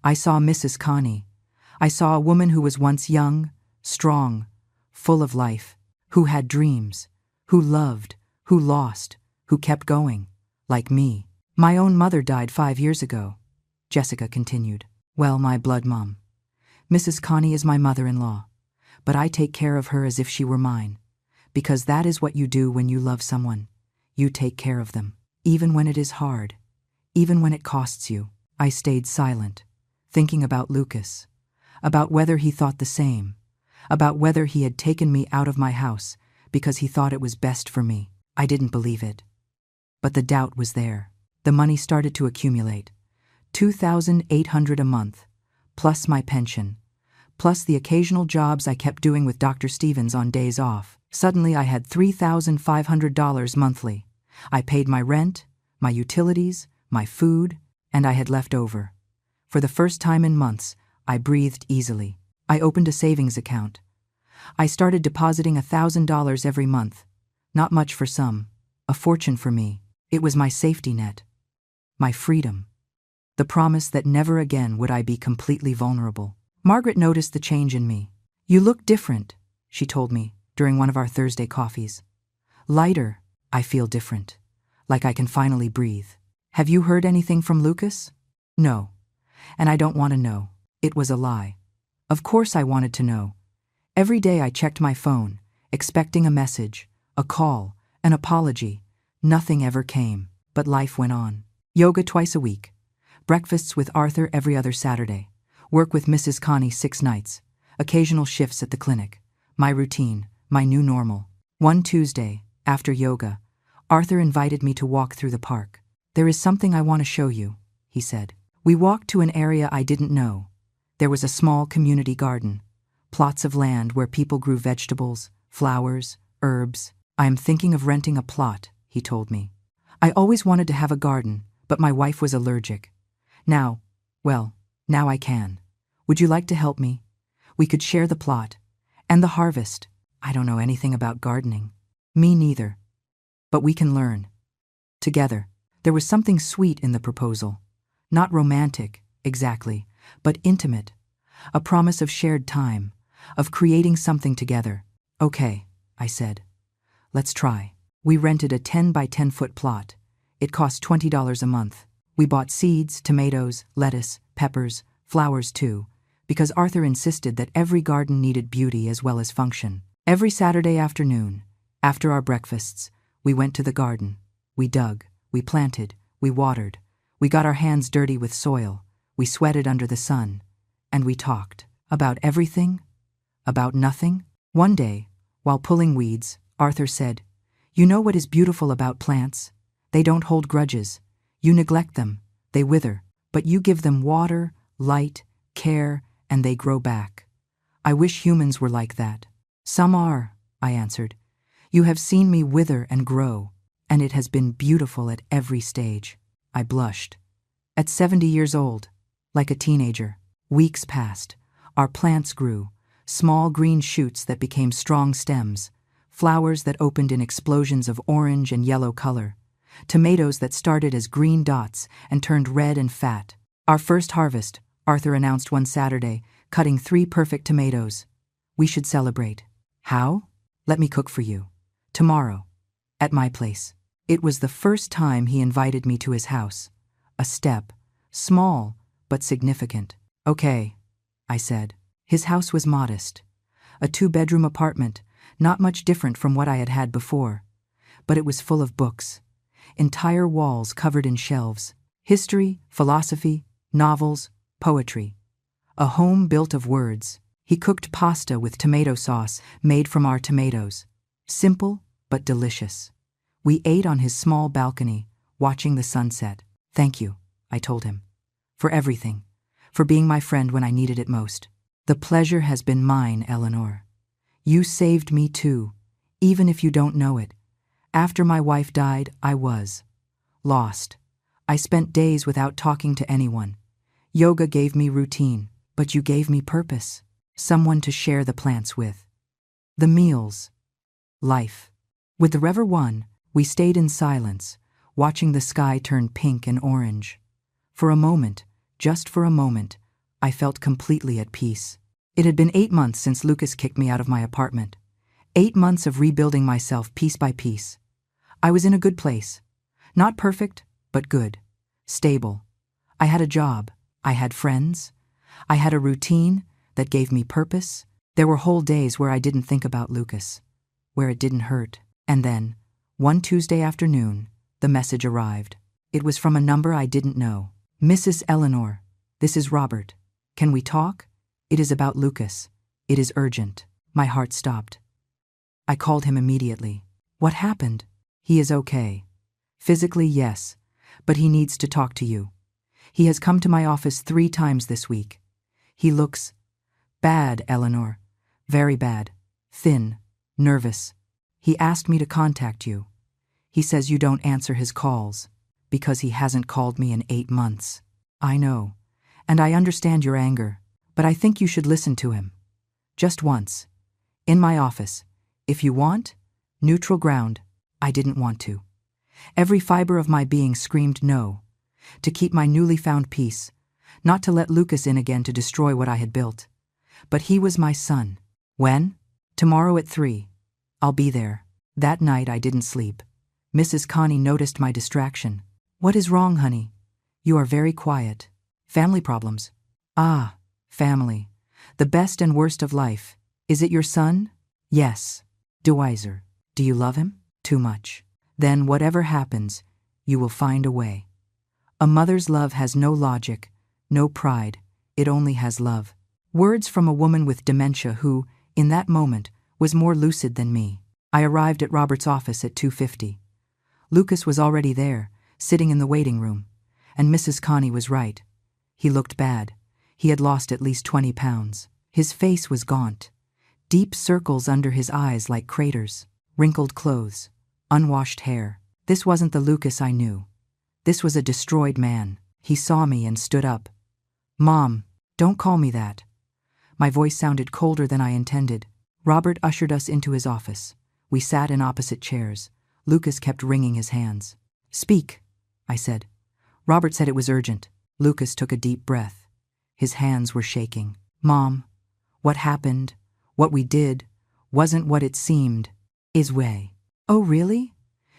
I saw Mrs. Connie. I saw a woman who was once young, strong, full of life, who had dreams, who loved, who lost, who kept going, like me. "My own mother died 5 years ago," Jessica continued. "Well, my blood mom. Mrs. Connie is my mother-in-law, but I take care of her as if she were mine, because that is what you do when you love someone. You take care of them, even when it is hard, even when it costs you." I stayed silent, thinking about Lucas, about whether he thought the same, about whether he had taken me out of my house because he thought it was best for me. I didn't believe it. But the doubt was there. The money started to accumulate. $2,800 a month, plus my pension, plus the occasional jobs I kept doing with Dr. Stevens on days off. Suddenly I had $3,500 monthly. I paid my rent, my utilities, my food, and I had left over. For the first time in months, I breathed easily. I opened a savings account. I started depositing $1,000 every month. Not much for some, a fortune for me. It was my safety net, my freedom, the promise that never again would I be completely vulnerable. Margaret noticed the change in me. "You look different," she told me during one of our Thursday coffees. "Lighter. I feel different, like I can finally breathe. Have you heard anything from Lucas?" "No. And I don't want to know." It was a lie. Of course I wanted to know. Every day I checked my phone, expecting a message, a call, an apology. Nothing ever came, but life went on. Yoga twice a week. Breakfasts with Arthur every other Saturday. Work with Mrs. Connie 6 nights. Occasional shifts at the clinic. My routine, my new normal. One Tuesday, after yoga, Arthur invited me to walk through the park. "There is something I want to show you," he said. We walked to an area I didn't know. There was a small community garden. Plots of land where people grew vegetables, flowers, herbs. "I am thinking of renting a plot," he told me. "I always wanted to have a garden, but my wife was allergic. Now I can. Would you like to help me? We could share the plot. And the harvest. I don't know anything about gardening." "Me neither. But we can learn. Together." There was something sweet in the proposal. Not romantic, exactly, but intimate. A promise of shared time, of creating something together. "Okay," I said. "Let's try." We rented a 10 by 10 foot plot. It cost $20 a month. We bought seeds, tomatoes, lettuce, peppers, flowers too, because Arthur insisted that every garden needed beauty as well as function. Every Saturday afternoon, after our breakfasts, we went to the garden. We dug, we planted, we watered. We got our hands dirty with soil. We sweated under the sun. And we talked. About everything. About nothing. One day, while pulling weeds, Arthur said, "You know what is beautiful about plants? They don't hold grudges. You neglect them, they wither. But you give them water, light, care, and they grow back. I wish humans were like that." "Some are," I answered. "You have seen me wither and grow, and it has been beautiful at every stage." I blushed. At 70 years old, like a teenager. Weeks passed. Our plants grew, small green shoots that became strong stems, flowers that opened in explosions of orange and yellow color, tomatoes that started as green dots and turned red and fat. "Our first harvest," Arthur announced one Saturday, cutting 3 perfect tomatoes. "We should celebrate." "How?" "Let me cook for you. Tomorrow. At my place." It was the first time he invited me to his house. A step, small, but significant. Okay, I said. His house was modest. A 2-bedroom apartment, not much different from what I had had before. But it was full of books. Entire walls covered in shelves. History, philosophy, novels, poetry. A home built of words. He cooked pasta with tomato sauce made from our tomatoes. Simple, but delicious. We ate on his small balcony, watching the sunset. Thank you, I told him. For everything. For being my friend when I needed it most. The pleasure has been mine, Eleanor. You saved me too, even if you don't know it. After my wife died, I was lost. I spent days without talking to anyone. Yoga gave me routine, but you gave me purpose. Someone to share the plants with. The meals. Life. With the Rever One, we stayed in silence, watching the sky turn pink and orange. For a moment, just for a moment, I felt completely at peace. It had been 8 months since Lucas kicked me out of my apartment. 8 months of rebuilding myself piece by piece. I was in a good place. Not perfect, but good. Stable. I had a job. I had friends. I had a routine that gave me purpose. There were whole days where I didn't think about Lucas, where it didn't hurt. And then, one Tuesday afternoon, the message arrived. It was from a number I didn't know. Mrs. Eleanor, this is Robert. Can we talk? It is about Lucas. It is urgent. My heart stopped. I called him immediately. What happened? He is okay. Physically, yes, but he needs to talk to you. He has come to my office 3 times this week. He looks bad, Eleanor. Very bad. Thin. Nervous. He asked me to contact you. He says you don't answer his calls because he hasn't called me in 8 months. I know, and I understand your anger, but I think you should listen to him. Just once. In my office. If you want, neutral ground. I didn't want to. Every fiber of my being screamed no. To keep my newly found peace. Not to let Lucas in again to destroy what I had built. But he was my son. When? Tomorrow at 3. I'll be there. That night I didn't sleep. Mrs. Connie noticed my distraction. What is wrong, honey? You are very quiet. Family problems. Ah, family. The best and worst of life. Is it your son? Yes. Dwizer. Do you love him? Too much. Then whatever happens, you will find a way. A mother's love has no logic, no pride. It only has love. Words from a woman with dementia who, in that moment, was more lucid than me. I arrived at Robert's office at 2:50. Lucas was already there, sitting in the waiting room, and Mrs. Connie was right. He looked bad. He had lost at least 20 pounds. His face was gaunt. Deep circles under his eyes like craters. Wrinkled clothes. Unwashed hair. This wasn't the Lucas I knew. This was a destroyed man. He saw me and stood up. Mom, don't call me that. My voice sounded colder than I intended. Robert ushered us into his office. We sat in opposite chairs. Lucas kept wringing his hands. Speak, I said. Robert said it was urgent. Lucas took a deep breath. His hands were shaking. Mom, what happened, what we did, wasn't what it seemed. Is way. Oh, really?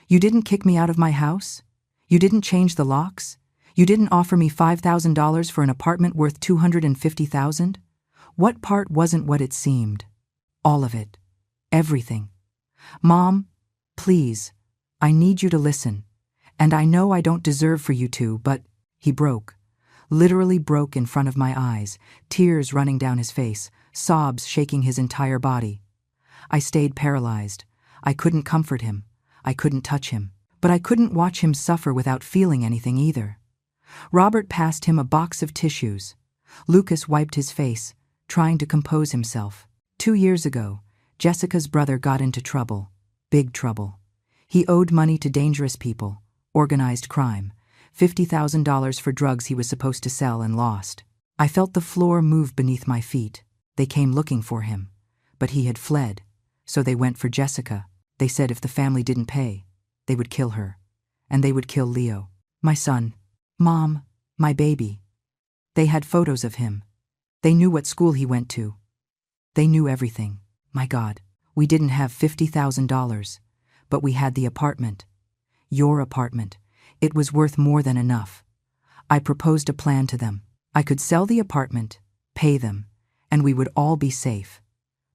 You didn't kick me out of my house? You didn't change the locks? You didn't offer me $5,000 for an apartment worth $250,000? What part wasn't what it seemed? All of it. Everything. Mom, please, I need you to listen. And I know I don't deserve for you to, but he broke. Literally broke in front of my eyes, tears running down his face, sobs shaking his entire body. I stayed paralyzed. I couldn't comfort him. I couldn't touch him. But I couldn't watch him suffer without feeling anything either. Robert passed him a box of tissues. Lucas wiped his face, trying to compose himself. 2 years ago, Jessica's brother got into trouble. Big trouble. He owed money to dangerous people, organized crime, $50,000 for drugs he was supposed to sell and lost. I felt the floor move beneath my feet. They came looking for him. But he had fled, so they went for Jessica. They said if the family didn't pay, they would kill her. And they would kill Leo, my son. Mom, my baby. They had photos of him. They knew what school he went to. They knew everything. My God, we didn't have $50,000, but we had the apartment. Your apartment. It was worth more than enough. I proposed a plan to them. I could sell the apartment, pay them, and we would all be safe.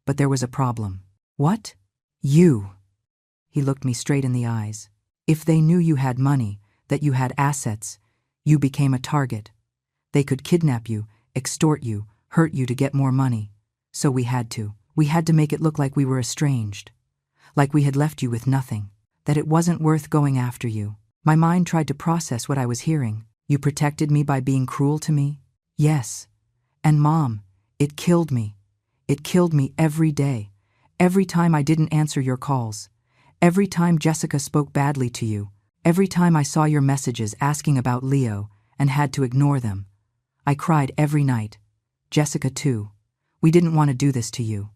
But there was a problem. What? You. He looked me straight in the eyes. If they knew you had money, that you had assets, you became a target. They could kidnap you, extort you, hurt you to get more money. So we had to. We had to make it look like we were estranged. Like we had left you with nothing. That it wasn't worth going after you. My mind tried to process what I was hearing. You protected me by being cruel to me? Yes. And Mom, it killed me. It killed me every day. Every time I didn't answer your calls. Every time Jessica spoke badly to you. Every time I saw your messages asking about Leo and had to ignore them. I cried every night. Jessica too. We didn't want to do this to you.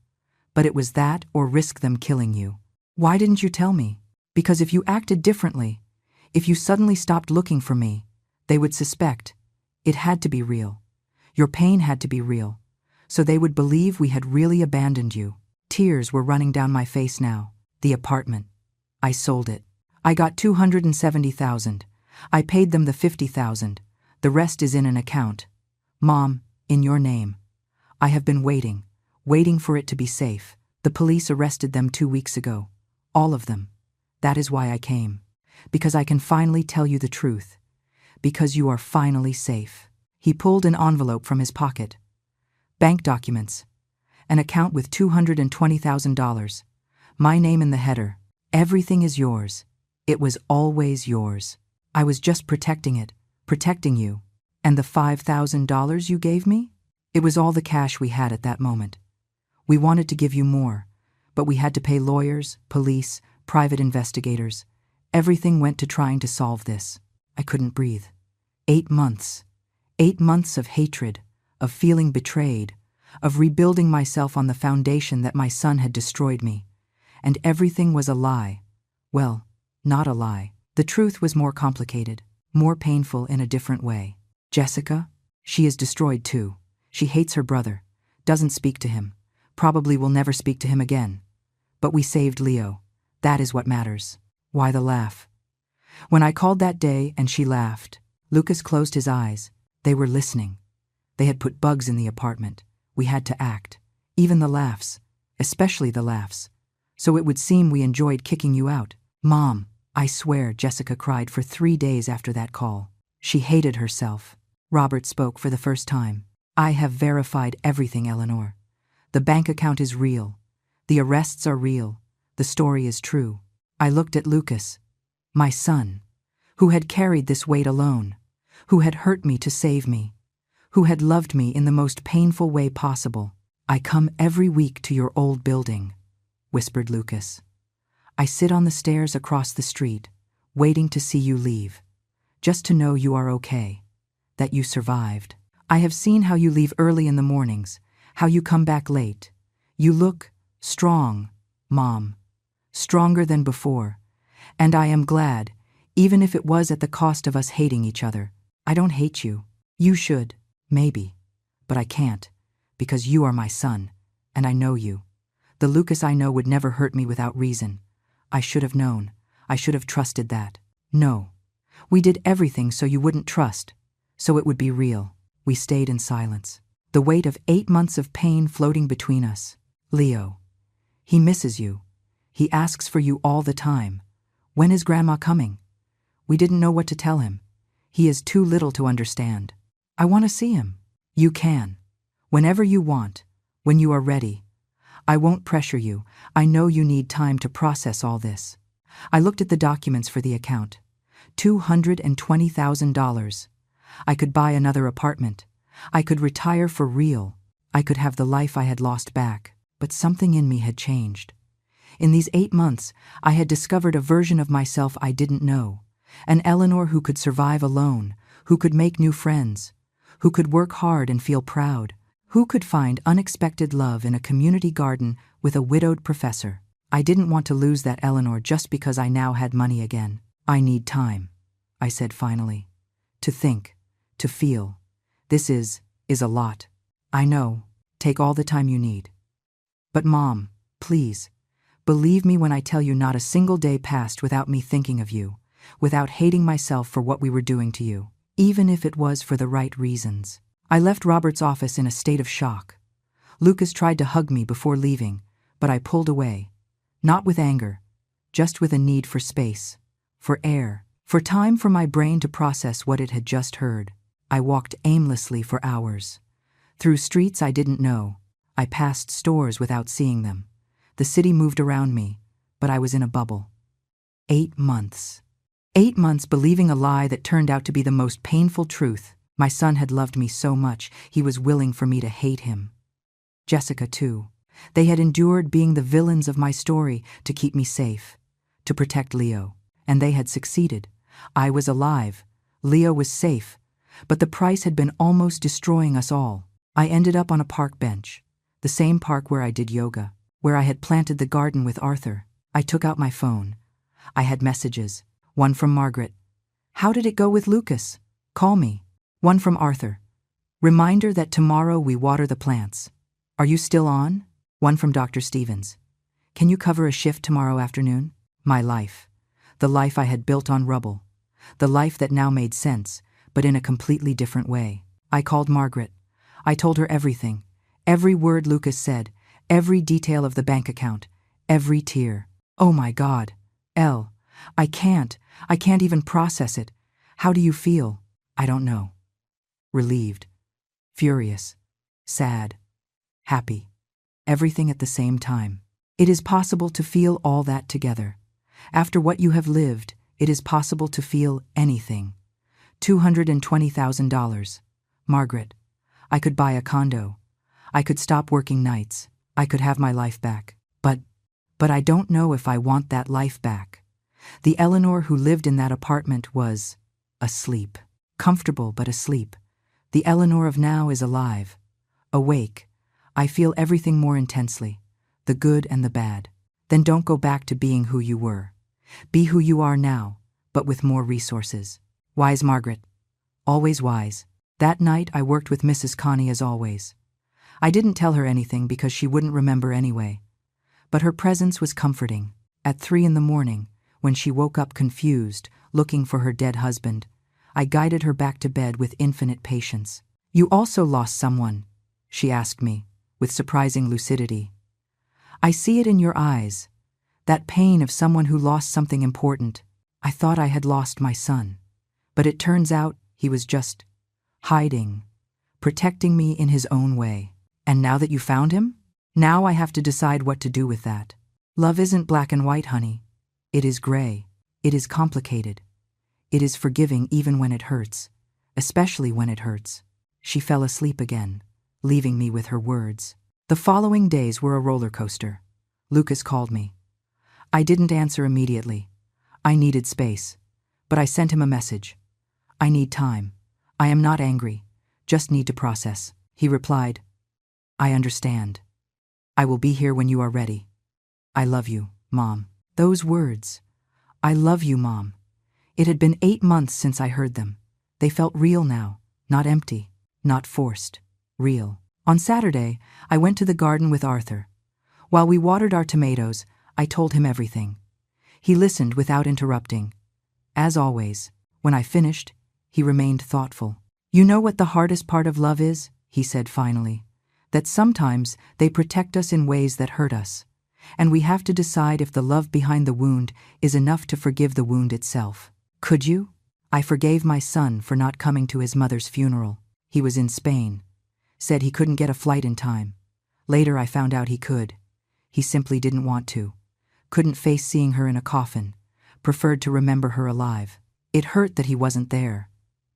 But it was that or risk them killing you. Why didn't you tell me? Because if you acted differently, if you suddenly stopped looking for me, they would suspect. It had to be real. Your pain had to be real. So they would believe we had really abandoned you. Tears were running down my face now. The apartment. I sold it. I got $270,000. I paid them the $50,000. The rest is in an account. Mom, in your name. I have been waiting for it to be safe. The police arrested them 2 weeks ago. All of them. That is why I came. Because I can finally tell you the truth. Because you are finally safe. He pulled an envelope from his pocket. Bank documents. An account with $220,000. My name in the header. Everything is yours. It was always yours. I was just protecting it, protecting you. And the $5,000 you gave me? It was all the cash we had at that moment. We wanted to give you more, but we had to pay lawyers, police, private investigators. Everything went to trying to solve this. I couldn't breathe. 8 months. 8 months of hatred, of feeling betrayed, of rebuilding myself on the foundation that my son had destroyed me. And everything was a lie. Well, not a lie. The truth was more complicated, more painful in a different way. Jessica? She is destroyed too. She hates her brother, doesn't speak to him, probably will never speak to him again. But we saved Leo. That is what matters. Why the laugh? When I called that day and she laughed, Lucas closed his eyes. They were listening. They had put bugs in the apartment. We had to act. Even the laughs. Especially the laughs. So it would seem we enjoyed kicking you out. Mom, I swear, Jessica cried for 3 days after that call. She hated herself. Robert spoke for the first time. I have verified everything, Eleanor. The bank account is real. The arrests are real. The story is true. I looked at Lucas, my son, who had carried this weight alone, who had hurt me to save me, who had loved me in the most painful way possible. I come every week to your old building, whispered Lucas. I sit on the stairs across the street, waiting to see you leave, just to know you are okay, that you survived. I have seen how you leave early in the mornings, how you come back late. You look strong, Mom, stronger than before, and I am glad, even if it was at the cost of us hating each other. I don't hate you. You should, maybe, but I can't, because you are my son, and I know you. The Lucas I know would never hurt me without reason. I should have known. I should have trusted that. No. We did everything so you wouldn't trust, so it would be real. We stayed in silence. The weight of 8 months of pain floating between us. Leo. He misses you. He asks for you all the time. When is Grandma coming? We didn't know what to tell him. He is too little to understand. I want to see him. You can. Whenever you want. When you are ready. I won't pressure you. I know you need time to process all this. I looked at the documents for the account. $220,000. I could buy another apartment. I could retire for real. I could have the life I had lost back. But something in me had changed. In these 8 months, I had discovered a version of myself I didn't know. An Eleanor who could survive alone, who could make new friends, who could work hard and feel proud, who could find unexpected love in a community garden with a widowed professor. I didn't want to lose that Eleanor just because I now had money again. I need time, I said finally. To think, to feel. This is a lot. I know. Take all the time you need. But Mom, please, believe me when I tell you not a single day passed without me thinking of you, without hating myself for what we were doing to you, even if it was for the right reasons. I left Robert's office in a state of shock. Lucas tried to hug me before leaving, but I pulled away. Not with anger, just with a need for space, for air, for time for my brain to process what it had just heard. I walked aimlessly for hours. Through streets I didn't know. I passed stores without seeing them. The city moved around me, but I was in a bubble. 8 months. 8 months believing a lie that turned out to be the most painful truth. My son had loved me so much, he was willing for me to hate him. Jessica, too. They had endured being the villains of my story to keep me safe, to protect Leo. And they had succeeded. I was alive. Leo was safe. But the price had been almost destroying us all. I ended up on a park bench. The same park where I did yoga, where I had planted the garden with Arthur. I took out my phone. I had messages. One from Margaret. "How did it go with Lucas? Call me." One from Arthur. "Reminder that tomorrow we water the plants. Are you still on?" One from Dr. Stevens. "Can you cover a shift tomorrow afternoon?" My life. The life I had built on rubble. The life that now made sense, but in a completely different way. I called Margaret. I told her everything. Every word Lucas said. Every detail of the bank account. Every tear. "Oh my God. Elle. I can't even process it. How do you feel?" "I don't know." Relieved. Furious. Sad. Happy. Everything at the same time. It is possible to feel all that together. After what you have lived, it is possible to feel anything. $220,000. Margaret. I could buy a condo. I could stop working nights. I could have my life back. But I don't know if I want that life back. The Eleanor who lived in that apartment was asleep. Comfortable but asleep. The Eleanor of now is alive. Awake. I feel everything more intensely. The good and the bad. Then don't go back to being who you were. Be who you are now, but with more resources. Wise Margaret. Always wise. That night I worked with Mrs. Connie as always. I didn't tell her anything because she wouldn't remember anyway. But her presence was comforting. At 3 a.m, when she woke up confused, looking for her dead husband, I guided her back to bed with infinite patience. "You also lost someone?" she asked me, with surprising lucidity. "I see it in your eyes. That pain of someone who lost something important. I thought I had lost my son. But it turns out he was just hiding, protecting me in his own way. And now that you found him? Now I have to decide what to do with that. Love isn't black and white, honey. It is gray. It is complicated. It is forgiving even when it hurts, especially when it hurts." She fell asleep again, leaving me with her words. The following days were a roller coaster. Lucas called me. I didn't answer immediately. I needed space. But I sent him a message. "I need time. I am not angry. Just need to process." He replied, "I understand. I will be here when you are ready. I love you, Mom." Those words. I love you, Mom. It had been 8 months since I heard them. They felt real now, not empty, not forced, real. On Saturday, I went to the garden with Arthur. While we watered our tomatoes, I told him everything. He listened without interrupting. As always, when I finished, he remained thoughtful. "You know what the hardest part of love is?" he said finally. "That sometimes they protect us in ways that hurt us. And we have to decide if the love behind the wound is enough to forgive the wound itself." Could you? I forgave my son for not coming to his mother's funeral. He was in Spain. Said he couldn't get a flight in time. Later I found out he could. He simply didn't want to. Couldn't face seeing her in a coffin. Preferred to remember her alive. It hurt that he wasn't there.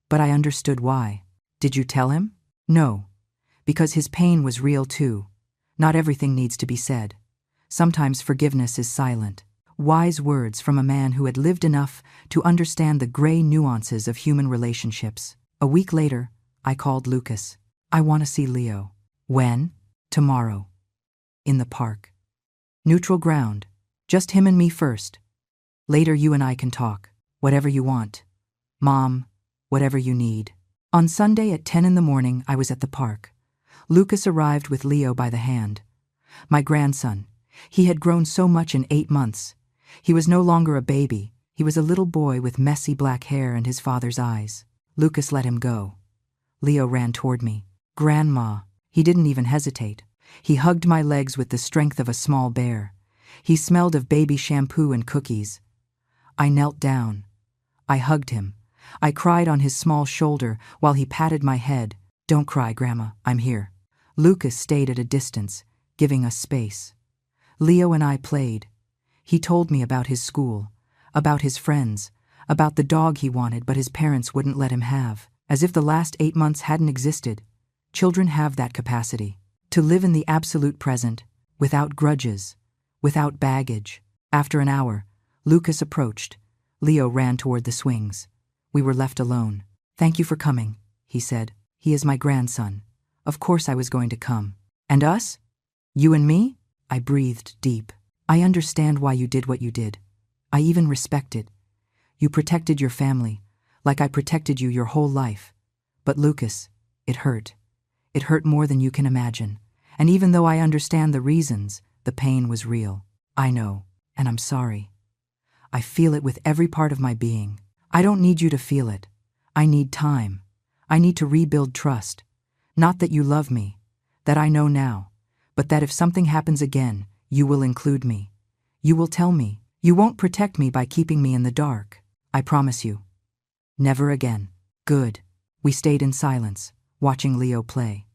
But I understood why. Did you tell him? No. Because his pain was real too. Not everything needs to be said. Sometimes forgiveness is silent. Wise words from a man who had lived enough to understand the gray nuances of human relationships. A week later, I called Lucas. "I want to see Leo." "When?" "Tomorrow. In the park. Neutral ground. Just him and me first. Later you and I can talk. Whatever you want. Mom, whatever you need." On Sunday at 10 a.m, I was at the park. Lucas arrived with Leo by the hand. My grandson. He had grown so much in 8 months. He was no longer a baby. He was a little boy with messy black hair and his father's eyes. Lucas let him go. Leo ran toward me. Grandma. He didn't even hesitate. He hugged my legs with the strength of a small bear. He smelled of baby shampoo and cookies. I knelt down. I hugged him. I cried on his small shoulder while he patted my head. Don't cry, Grandma, I'm here. Lucas stayed at a distance, giving us space. Leo and I played. He told me about his school, about his friends, about the dog he wanted but his parents wouldn't let him have, as if the last 8 months hadn't existed. Children have that capacity, to live in the absolute present, without grudges, without baggage. After an hour, Lucas approached. Leo ran toward the swings. We were left alone. Thank you for coming, he said. He is my grandson. Of course I was going to come. And us? You and me? I breathed deep. I understand why you did what you did. I even respect it. You protected your family, like I protected you your whole life. But Lucas, it hurt. It hurt more than you can imagine. And even though I understand the reasons, the pain was real. I know, and I'm sorry. I feel it with every part of my being. I don't need you to feel it. I need time. I need to rebuild trust. Not that you love me, that I know now, but that if something happens again, you will include me. You will tell me. You won't protect me by keeping me in the dark. I promise you. Never again. Good. We stayed in silence, watching Leo play.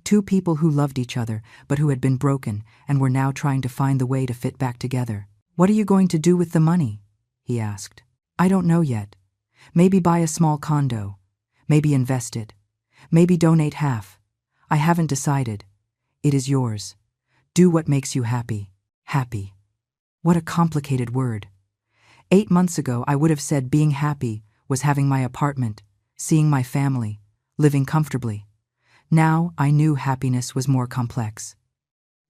Two people who loved each other, but who had been broken and were now trying to find the way to fit back together. What are you going to do with the money? He asked. I don't know yet. Maybe buy a small condo. Maybe invest it. Maybe donate half. I haven't decided. It is yours. Do what makes you happy. Happy. What a complicated word. 8 months ago, I would have said being happy was having my apartment, seeing my family, living comfortably. Now I knew happiness was more complex.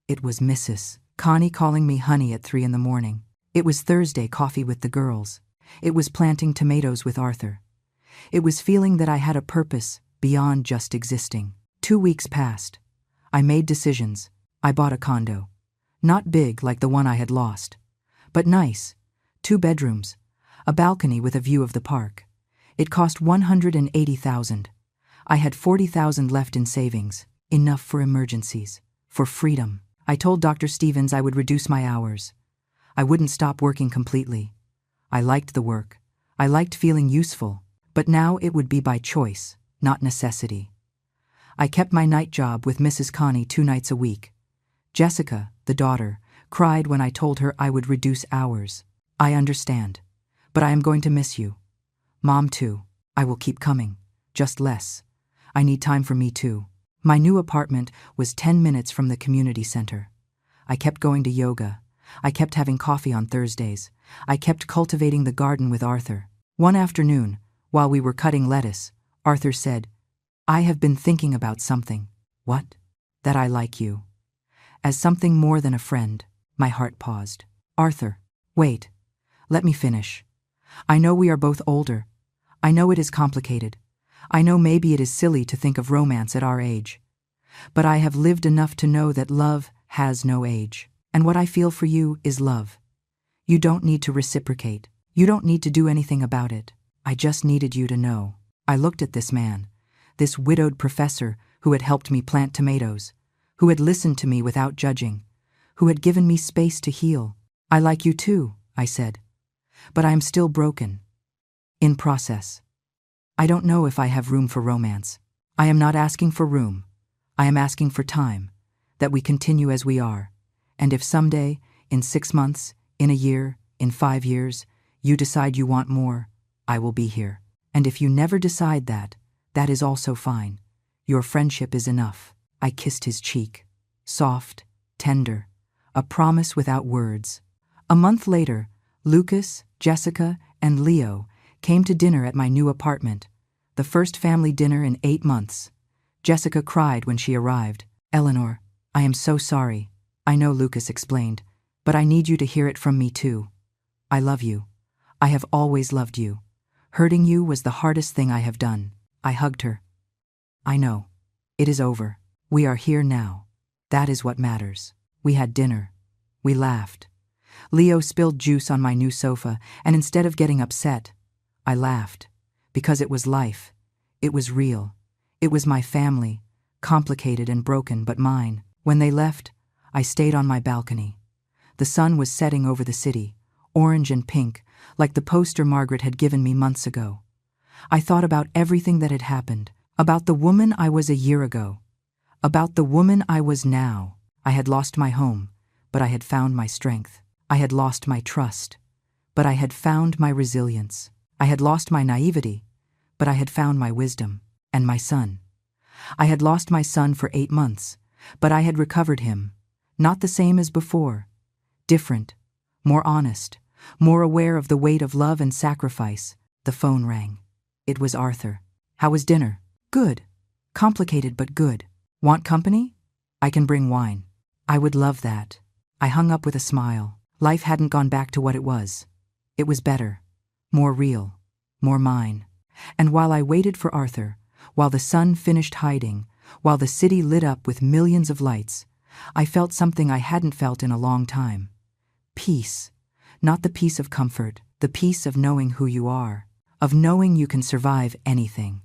It was Mrs. Connie calling me honey at 3 in the morning. It was Thursday coffee with the girls. It was planting tomatoes with Arthur. It was feeling that I had a purpose beyond just existing. 2 weeks passed. I made decisions. I bought a condo. Not big like the one I had lost, but nice. 2 bedrooms, a balcony with a view of the park. It cost $180,000. I had $40,000 left in savings, enough for emergencies, for freedom. I told Dr. Stevens I would reduce my hours. I wouldn't stop working completely. I liked the work. I liked feeling useful, but now it would be by choice, not necessity. I kept my night job with Mrs. Connie 2 nights a week. Jessica, the daughter, cried when I told her I would reduce hours. I understand, but I am going to miss you. Mom too. I will keep coming, just less. I need time for me too. My new apartment was 10 minutes from the community center. I kept going to yoga. I kept having coffee on Thursdays. I kept cultivating the garden with Arthur. One afternoon, while we were cutting lettuce, Arthur said, I have been thinking about something. What? That I like you. As something more than a friend. My heart paused. Arthur, wait. Let me finish. I know we are both older. I know it is complicated. I know maybe it is silly to think of romance at our age. But I have lived enough to know that love has no age. And what I feel for you is love. You don't need to reciprocate. You don't need to do anything about it. I just needed you to know. I looked at this man, this widowed professor who had helped me plant tomatoes, who had listened to me without judging, who had given me space to heal. I like you too, I said. But I am still broken. In process. I don't know if I have room for romance. I am not asking for room. I am asking for time, that we continue as we are. And if someday, in 6 months, in a year, in 5 years, you decide you want more, I will be here. And if you never decide that, that is also fine. Your friendship is enough. I kissed his cheek. Soft, tender, a promise without words. A month later, Lucas, Jessica, and Leo came to dinner at my new apartment, the first family dinner in 8 months. Jessica cried when she arrived. Eleanor, I am so sorry. I know, Lucas explained, but I need you to hear it from me too. I love you. I have always loved you. Hurting you was the hardest thing I have done. I hugged her. I know. It is over. We are here now. That is what matters. We had dinner. We laughed. Leo spilled juice on my new sofa, and instead of getting upset, I laughed. Because it was life. It was real. It was my family, complicated and broken, but mine. When they left, I stayed on my balcony. The sun was setting over the city, orange and pink, like the poster Margaret had given me months ago. I thought about everything that had happened, about the woman I was a year ago, about the woman I was now. I had lost my home, but I had found my strength. I had lost my trust, but I had found my resilience. I had lost my naivety, but I had found my wisdom. And my son. I had lost my son for 8 months, but I had recovered him. Not the same as before. Different, more honest, more aware of the weight of love and sacrifice. The phone rang. It was Arthur. How was dinner? Good. Complicated but good. Want company? I can bring wine. I would love that. I hung up with a smile. Life hadn't gone back to what it was. It was better, more real, more mine. And while I waited for Arthur, while the sun finished hiding, while the city lit up with millions of lights, I felt something I hadn't felt in a long time. Peace. Not the peace of comfort, the peace of knowing who you are, of knowing you can survive anything,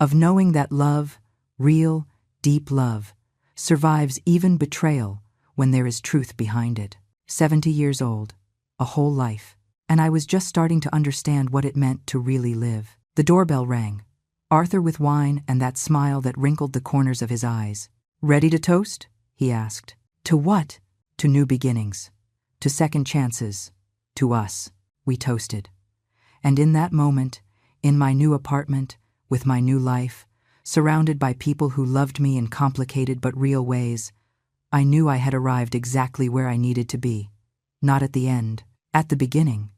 of knowing that love, real, deep love, survives even betrayal when there is truth behind it. 70 years old, a whole life, and I was just starting to understand what it meant to really live. The doorbell rang. Arthur with wine and that smile that wrinkled the corners of his eyes. Ready to toast? He asked. To what? To new beginnings. To second chances. To us. We toasted. And in that moment, in my new apartment, with my new life, surrounded by people who loved me in complicated but real ways, I knew I had arrived exactly where I needed to be. Not at the end, at the beginning.